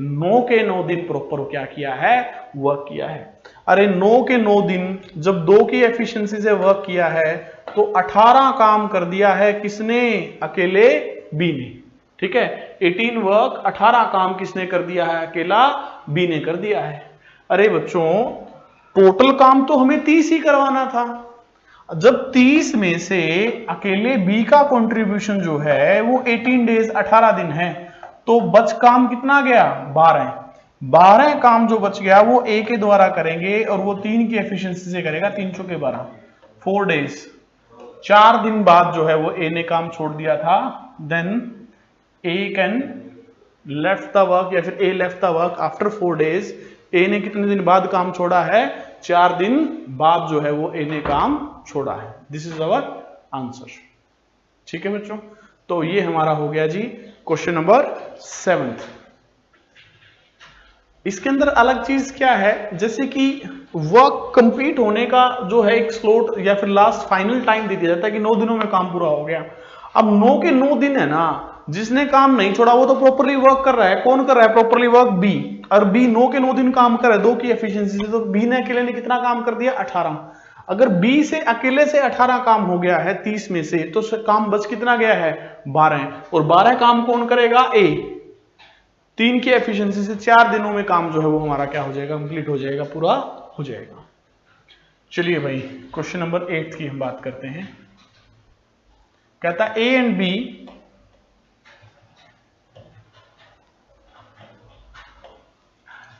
9 के 9 दिन प्रॉपर क्या किया है, वर्क किया है। अरे 9 के 9 दिन जब 2 की एफिशिएंसी से वर्क किया है तो 18 काम कर दिया है किसने, अकेले बी ने। ठीक है, 18 वर्क, 18 काम किसने कर दिया है, अकेला बी ने कर दिया है। अरे बच्चों टोटल काम तो हमें 30 ही करवाना था, जब 30 में से अकेले बी का कंट्रीब्यूशन जो है वो 18 डेज 18 दिन है, तो बच काम कितना गया, 12 काम जो बच गया वो ए के द्वारा करेंगे और वो 3 की एफिशिएंसी से करेगा, 3 चौके 12, 4 डेज, 4 दिन बाद जो है वो ए ने काम छोड़ दिया था। Then A can left the work, या फिर A left the work after 4 days. A ने कितने दिन बाद काम छोड़ा है, 4 दिन बाद जो है वो ए ने काम छोड़ा है। This is our answer. ठीक है बच्चों, तो ये हमारा हो गया जी क्वेश्चन नंबर 7। इसके अंदर अलग चीज क्या है, जैसे कि वर्क कंप्लीट होने का जो है एक स्लॉट या फिर लास्ट फाइनल टाइम दे दिया जाता है कि 9 दिनों में काम पूरा हो गया। अब 9 के 9 दिन है ना, जिसने काम नहीं छोड़ा वो तो प्रॉपरली वर्क कर रहा है। कौन कर रहा है प्रॉपरली वर्क, बी, और बी 9 के 9 दिन काम कर रहा है 2 की एफिशिएंसी से, तो बी ने अकेले ने कितना काम कर दिया, 18। अगर बी से अकेले से 18 काम हो गया है 30 में से, तो काम बच कितना गया है, 12, और 12 काम कौन करेगा, ए। 3 की एफिशिएंसी से 4 दिनों में काम जो है वो हमारा क्या हो जाएगा, कंप्लीट हो जाएगा, पूरा हो जाएगा। चलिए भाई क्वेश्चन नंबर 8 की हम बात करते हैं। कहता A and B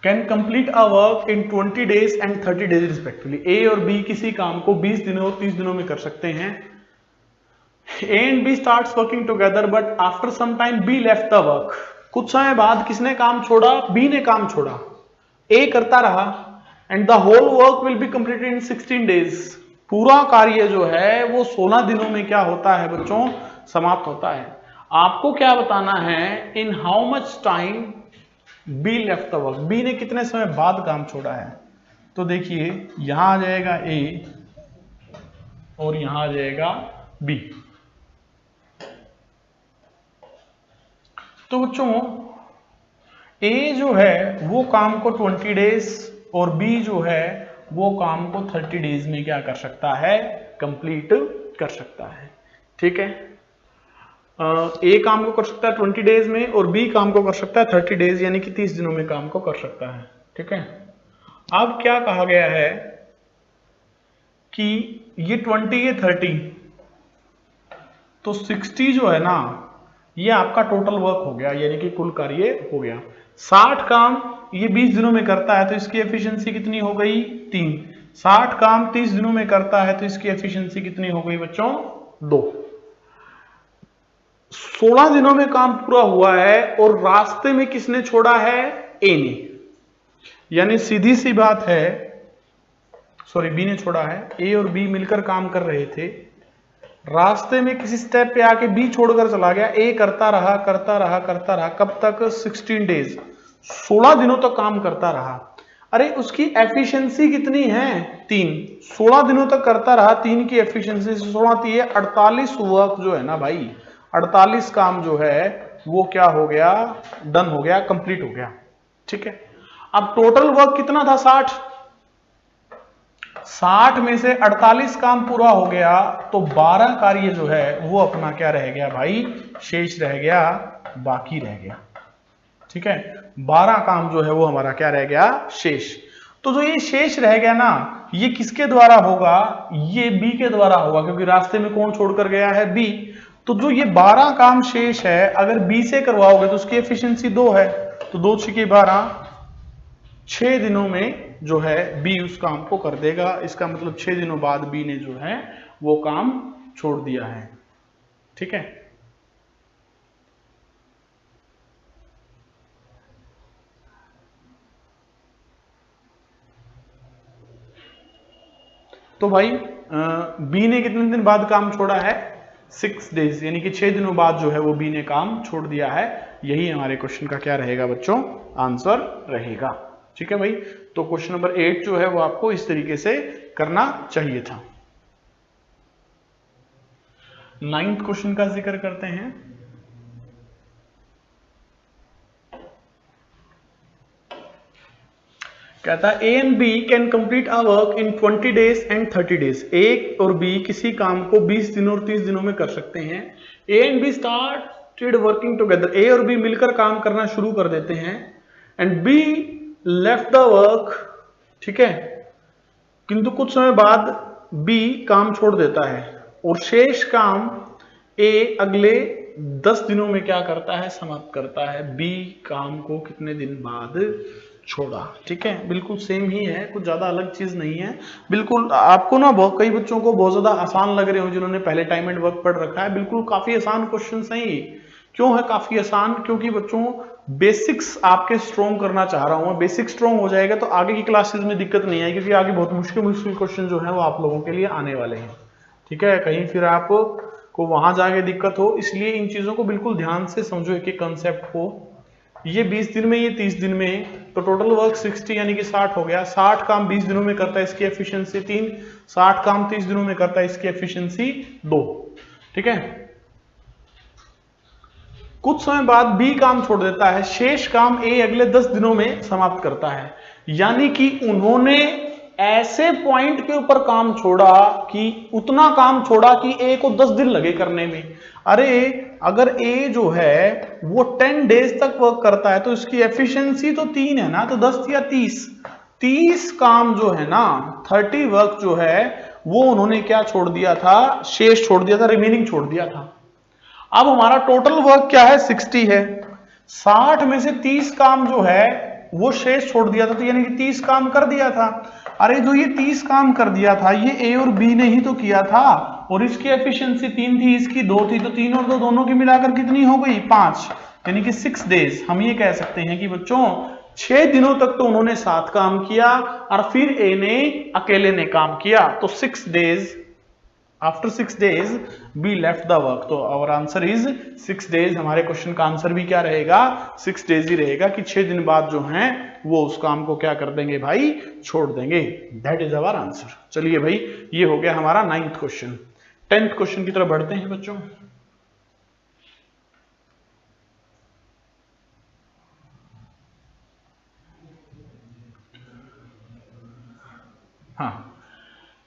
can complete a work in 20 days and 30 days respectively. A और बी किसी काम को 20 दिनों और 30 दिनों में कर सकते हैं। A and B starts working together but after some time B left the work. कुछ समय बाद किसने काम छोड़ा, बी ने काम छोड़ा, ए करता रहा, and the whole work will be completed in 16 days. पूरा कार्य जो है वो 16 दिनों में क्या होता है बच्चों, समाप्त होता है। आपको क्या बताना है, in how much time B left the work, B ने कितने समय बाद काम छोड़ा है। तो देखिए यहां आ जाएगा ए और यहां आ जाएगा बी। तो बच्चों ए जो है वो काम को 20 डेज और बी जो है वो काम को 30 डेज में क्या कर सकता है, कंप्लीट कर सकता है। ठीक है, ए काम को कर सकता है 20 डेज में और बी काम को कर सकता है 30 डेज, यानी कि 30 दिनों में काम को कर सकता है। ठीक है, अब क्या कहा गया है कि ये 20 ये 30, तो 60 जो है ना ये आपका टोटल वर्क हो गया, यानी कि कुल कार्य हो गया। 60 काम ये 20 दिनों में करता है तो इसकी एफिशिएंसी कितनी हो गई, 3। 60 काम 30 दिनों में करता है तो इसकी एफिशिएंसी कितनी हो गई बच्चों, 2। 16 दिनों में काम पूरा हुआ है और रास्ते में किसने छोड़ा है, ए ने। यानी सीधी सी बात है, सॉरी बी ने छोड़ा है, ए और बी मिलकर काम कर रहे थे, रास्ते में किसी स्टेप पे आके बी छोड़कर चला गया, ए करता रहा करता रहा करता रहा, कब तक, 16 डेज, 16 दिनों तक काम करता रहा। अरे उसकी एफिशिएंसी कितनी है, 3। 16 दिनों तक करता रहा, 3 की एफिशिएंसी 16 थी, 48 वर्क जो है ना भाई, 48 काम जो है वो क्या हो गया, डन हो गया, कंप्लीट हो गया। ठीक है, अब टोटल वर्क कितना था, 60 में से 48 काम पूरा हो गया, तो 12 कार्य जो है वो अपना क्या रह गया भाई, शेष रह गया, बाकी रह गया। ठीक है, 12 काम जो है वो हमारा क्या रह गया, शेष। तो जो ये शेष रह गया ना, ये किसके द्वारा होगा, ये बी के द्वारा होगा, क्योंकि रास्ते में कौन छोड़कर गया है, बी। तो जो ये 12 काम शेष है, अगर बी से करवाओगे तो उसकी एफिशिएंसी 2 है, तो 2 × 12, 6 दिनों में जो है बी उस काम को कर देगा। इसका मतलब 6 दिनों बाद बी ने जो है वो काम छोड़ दिया है। ठीक है, तो भाई बी ने कितने दिन बाद काम छोड़ा है, 6 डेज, यानी कि 6 दिनों बाद जो है वो बी ने काम छोड़ दिया है। यही हमारे क्वेश्चन का क्या रहेगा बच्चों, आंसर रहेगा। ठीक है भाई, तो क्वेश्चन नंबर 8 जो है वो आपको इस तरीके से करना चाहिए था। 9th क्वेश्चन का जिक्र करते हैं। कहता है A and B can complete a work in 20 days and 30 days. A और बी किसी काम को 20 दिनों और 30 दिनों में कर सकते हैं। A and B started working together. A और बी मिलकर काम करना शुरू कर देते हैं। And B left the work, ठीक है, किंतु कुछ समय बाद बी काम छोड़ देता है और शेष काम ए अगले 10 दिनों में क्या करता है, समाप्त करता है। बी काम को कितने दिन बाद छोड़ा। ठीक है, बिल्कुल सेम ही है, कुछ ज्यादा अलग चीज नहीं है। बिल्कुल आपको ना बहुत, कई बच्चों को बहुत ज्यादा आसान लग रहे हो जिन्होंने पहले टाइम एंड वर्क पढ़ रखा है। बिल्कुल काफी आसान क्वेश्चन है। क्यों है काफी आसान, क्योंकि बच्चों बेसिक्स आपके स्ट्रॉन्ग करना चाह रहा हूं। बेसिक स्ट्रॉन्ग हो जाएगा तो आगे की क्लासेस में दिक्कत नहीं आएगी, क्योंकि आगे बहुत मुश्किल मुश्किल क्वेश्चन जो है वो आप लोगों के लिए आने वाले हैं। ठीक है, कहीं फिर आप को वहां जाके दिक्कत हो, इसलिए इन चीजों को बिल्कुल ध्यान से समझो, एक एक कंसेप्ट को। ये 20 दिन में, ये 30 दिन में, तो टोटल वर्क 60 यानी कि 60 हो गया। 60 काम 20 दिनों में करता है, इसकी एफिशिएंसी 3। 60 काम 30 दिनों में करता है, इसकी एफिशिएंसी 2। ठीक है, कुछ समय बाद बी काम छोड़ देता है, शेष काम ए अगले 10 दिनों में समाप्त करता है। यानी कि उन्होंने ऐसे पॉइंट के ऊपर काम छोड़ा कि उतना काम छोड़ा कि ए को 10 दिन लगे करने में। अरे अगर ए जो है वो 10 डेज तक वर्क करता है तो इसकी एफिशिएंसी तो 3 है ना, तो 10 या 30 काम जो है ना, 30 वर्क जो है वो उन्होंने क्या छोड़ दिया था, शेष छोड़ दिया था, रिमेनिंग छोड़ दिया था। अब हमारा टोटल वर्क क्या है, 60 है। 60 में से 30 काम जो है वो शेष छोड़ दिया था, तो यानी कि 30 काम कर दिया था। अरे जो ये 30 काम कर दिया था, ये ए और बी ने ही तो किया था, और इसकी एफिशिएंसी 3 थी, इसकी 2 थी, तो 3 और 2 दोनों की मिलाकर कितनी हो गई, 5, यानी कि 6 डेज। हम ये कह सकते हैं कि बच्चों 6 दिनों तक तो उन्होंने साथ काम किया और फिर ए ने अकेले ने काम किया, तो 6 days. After 6 days B left the work। तो आवर आंसर इज 6 days। हमारे क्वेश्चन का आंसर भी क्या रहेगा, 6 days ही रहेगा, कि 6 दिन बाद जो हैं वो उस काम को क्या कर देंगे भाई, छोड़ देंगे। That is our answer. चलिए भाई, ये हो गया हमारा 9th क्वेश्चन। 10th क्वेश्चन की तरफ बढ़ते हैं बच्चों। हाँ,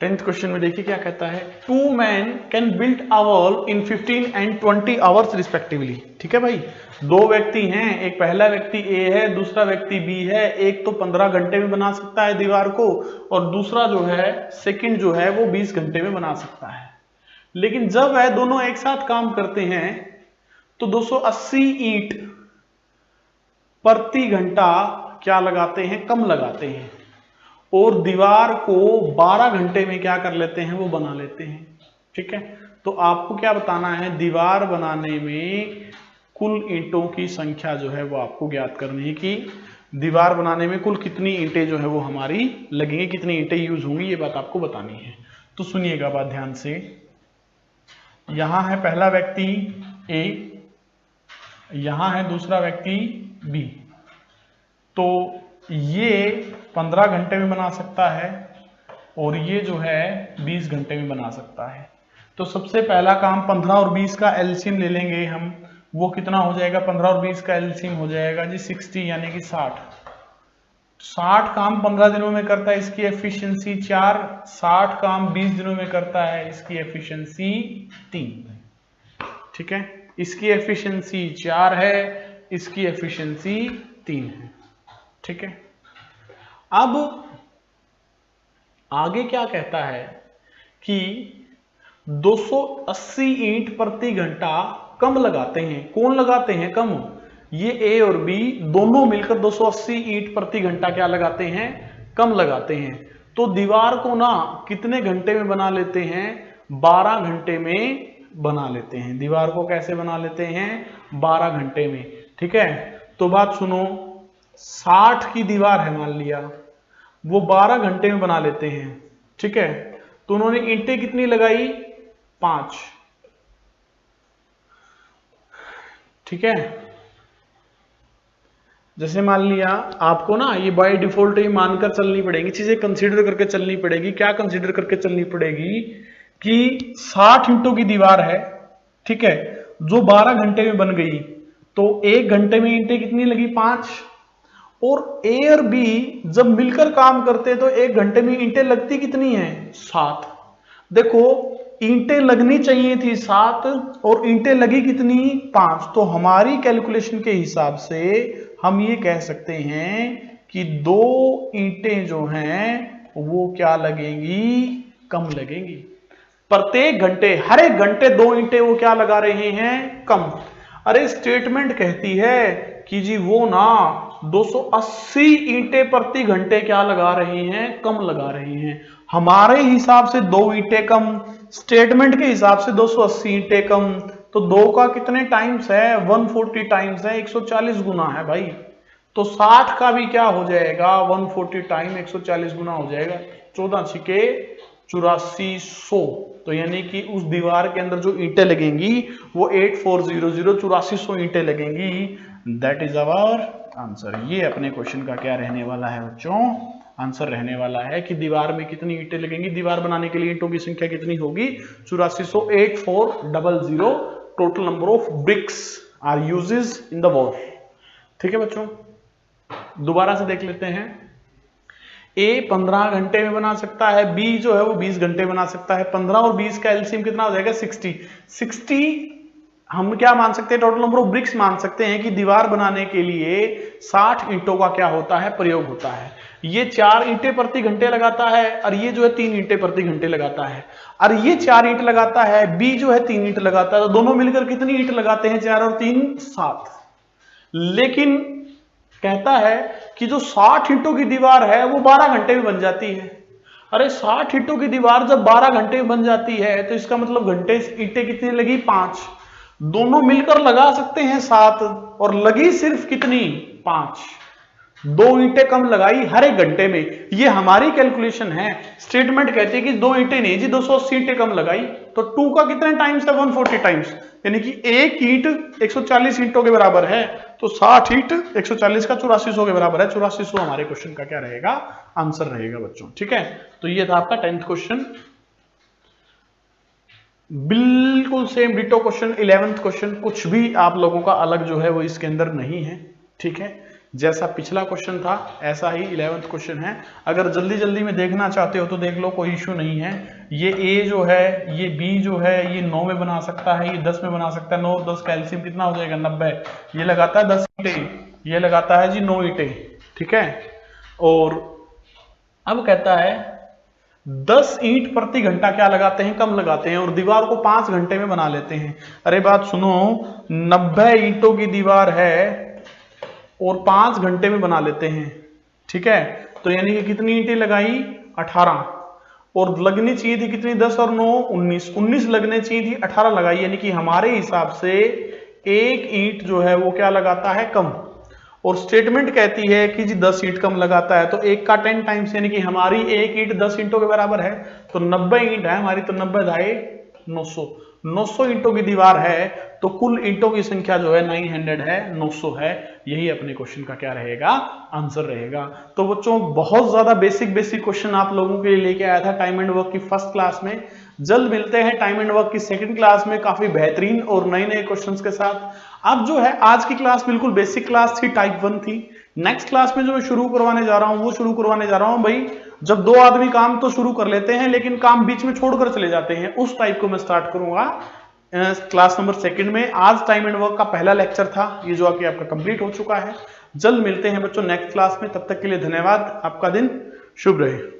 10th क्वेश्चन में देखिए क्या कहता है, 2 men can build a wall in 15 and 20 hours respectively. ठीक है भाई, 2 व्यक्ति हैं, एक पहला व्यक्ति ए है, दूसरा व्यक्ति बी है। एक तो 15 घंटे में बना सकता है दीवार को, और दूसरा जो है सेकंड जो है वो 20 घंटे में बना सकता है। लेकिन जब वह दोनों एक साथ काम करते हैं तो 280 ईंट प्रति घंटा क्या लगाते हैं, कम लगाते हैं, और दीवार को 12 घंटे में क्या कर लेते हैं, वो बना लेते हैं। ठीक है, तो आपको क्या बताना है, दीवार बनाने में कुल ईंटों की संख्या जो है वो आपको ज्ञात करनी है, कि दीवार बनाने में कुल कितनी ईंटें जो है वो हमारी लगेंगी, कितनी ईंटें यूज होंगी, ये बात आपको बतानी है। तो सुनिएगा बात ध्यान से। यहां है पहला व्यक्ति ए, यहां है दूसरा व्यक्ति बी। तो ये 15 घंटे में बना सकता है और ये जो है 20 घंटे में बना सकता है। तो सबसे पहला काम 15 और 20 का एलसीएम ले लेंगे हम। वो कितना हो जाएगा, 15 और 20 का एलसीएम हो जाएगा जी 60, यानी कि 60। 60 काम 15 दिनों में करता है, इसकी एफिशिएंसी 4। 60 काम 20 दिनों में करता है, इसकी एफिशिएंसी 3। ठीक है, इसकी एफिशिएंसी 4 है, इसकी एफिशिएंसी 3 है। ठीक है, अब आगे क्या कहता है कि 280 ईंट प्रति घंटा कम लगाते हैं। कौन लगाते हैं कम? ये ए और बी दोनों मिलकर 280 ईंट प्रति घंटा क्या लगाते हैं? कम लगाते हैं। तो दीवार को ना कितने घंटे में बना लेते हैं? 12 घंटे में बना लेते हैं। दीवार को कैसे बना लेते हैं? 12 घंटे में। ठीक है, तो बात सुनो, 60 की दीवार है मान लिया, वो 12 घंटे में बना लेते हैं। ठीक है, तो उन्होंने ईंटें कितनी लगाई? 5। ठीक है, जैसे मान लिया आपको ना ये बाय डिफॉल्ट ही मानकर चलनी पड़ेगी, चीजें कंसीडर करके चलनी पड़ेगी। क्या कंसीडर करके चलनी पड़ेगी? कि 60 ईंटों की दीवार है, ठीक है, जो 12 घंटे में बन गई, तो 1 घंटे में ईंटें कितनी लगी? 5। और ए और बी जब मिलकर काम करते हैं तो 1 घंटे में ईंटें लगती कितनी है? 7। देखो, ईंटें लगनी चाहिए थी 7 और ईंटें लगी कितनी? 5। तो हमारी कैलकुलेशन के हिसाब से हम ये कह सकते हैं कि 2 ईंटें जो हैं वो क्या लगेंगी? कम लगेंगी। प्रत्येक घंटे, हर एक घंटे 2 ईंटें वो क्या लगा रहे हैं? कम। अरे स्टेटमेंट कहती है कि जी वो ना 280 ईंटें प्रति घंटे क्या लगा रही हैं? कम लगा रही हैं। हमारे हिसाब से 2 ईंटें कम, स्टेटमेंट के हिसाब से 280 ईंटें कम, तो 2 का कितने टाइम्स है? 140 टाइम्स है, 140 गुना है भाई। तो 60 का भी क्या हो जाएगा? 140 टाइम 140 गुना हो जाएगा, 14 छिके 8400। तो यानी कि उस दीवार के अंदर जो ईंटें लगेंगी वो 8400 8400 ईंटें लगेंगी। That is our answer. ये अपने क्वेश्चन का क्या रहने वाला है बच्चों? आंसर रहने वाला है कि दीवार में कितनी ईंटें लगेंगी, दीवार बनाने के लिए ईंटों की संख्या कितनी होगी? 8400, 8400 total number of bricks are uses in the wall. ठीक है बच्चों, दोबारा से देख लेते हैं। ए 15 घंटे में बना सकता है, बी जो है वो 20 घंटे बना सकता है। 15 और 20 का एलसीएम कितना हो जाएगा? 60। 60 हम क्या मान सकते हैं? टोटल नंबर ऑफ ब्रिक्स मान सकते हैं कि दीवार बनाने के लिए 60 ईंटों का क्या होता है? प्रयोग होता है। ये 4 ईंटें प्रति घंटे लगाता है और ये जो है 3 ईंटें प्रति घंटे लगाता है, और ये 4 ईंट लगाता है, बी जो है 3 ईंट लगाता है। तो दोनों मिलकर कितनी ईंट लगाते हैं? 4 और 3 7। लेकिन कहता है कि जो 60 ईंटों की दीवार है वो 12 घंटे में बन जाती है। अरे 60 ईंटों की दीवार जब 12 घंटे में बन जाती है तो इसका मतलब घंटे ईंटें कितनी लगी? 5। दोनों मिलकर लगा सकते हैं 7 और लगी सिर्फ कितनी? 5। 2 ईंटें कम लगाई हर एक घंटे में। ये हमारी कैलकुलेशन है। स्टेटमेंट कहती है कि 2 ईंटें नहीं जी, 280 ईंटें कम लगाई। तो 2 का कितने टाइम्स है? 140 टाइम्स, यानी कि एक ईंट 140 ईंटों के बराबर है। तो 60 ईंट 140 का 8400 के बराबर है। 8400 हमारे क्वेश्चन का क्या रहेगा? आंसर रहेगा बच्चों। ठीक है, तो ये था आपका 10th क्वेश्चन। बिल्कुल same ditto question 11th question, कुछ भी आप लोगों का अलग जो है वो इसके अंदर नहीं है। ठीक है, जैसा पिछला क्वेश्चन था ऐसा ही 11th क्वेश्चन है। अगर जल्दी जल्दी में देखना चाहते हो तो देख लो, कोई इश्यू नहीं है। ये ए जो है, ये बी जो है, ये 9 में बना सकता है, ये 10 में बना सकता है। 9 और 10 का एलसीएम कितना हो जाएगा? 90। ये लगाता है 10 ईंटें, ये लगाता है जी 9 ईंटें। ठीक है, और अब कहता है 10 ईंट प्रति घंटा क्या लगाते हैं? कम लगाते हैं, और दीवार को 5 घंटे में बना लेते हैं। अरे बात सुनो, 90 ईंटों की दीवार है और 5 घंटे में बना लेते हैं। ठीक है, तो यानी कि कितनी ईंटें लगाई? 18, और लगनी चाहिए थी कितनी? 10 और 9 19, 19 लगने चाहिए थी, 18 लगाई। यानी कि हमारे हिसाब से एक ईंट जो है वो क्या लगाता है? कम। और स्टेटमेंट कहती है कि जी 10 ईंट कम लगाता है, तो 1 का 10 टाइम्स, यानी कि हमारी एक ईंट 10 ईंटों के बराबर है। तो 90 ईंट है हमारी, तो 90 दाए 900। 900 ईंटों की दीवार है, तो कुल ईंटों की संख्या जो है 900 है, 900 है। यही अपने क्वेश्चन का क्या रहेगा? आंसर रहेगा। तो बच्चों बहुत ज्यादा बेसिक क्वेश्चन आप लोगों के लिए लेके आया था टाइम एंड वर्क की फर्स्ट क्लास में। जल्द मिलते हैं टाइम एंड वर्क की सेकंड क्लास में काफी बेहतरीन और नए नए क्वेश्चंस के साथ। अब जो है आज की क्लास बिल्कुल बेसिक क्लास थी, टाइप 1 थी। नेक्स्ट क्लास में जो मैं शुरू करवाने जा रहा हूं वो शुरू करवाने जा रहा हूं भाई, जब 2 आदमी काम तो शुरू कर लेते हैं लेकिन काम बीच में छोड़कर चले जाते हैं, उस टाइप को मैं स्टार्ट करूंगा। क्लास नंबर 2 में। आज टाइम एंड वर्क का पहला लेक्चर था ये जो आके आपका कंप्लीट हो चुका है। जल्द मिलते हैं बच्चों नेक्स्ट क्लास में, तब तक के लिए धन्यवाद। आपका दिन शुभ रहे।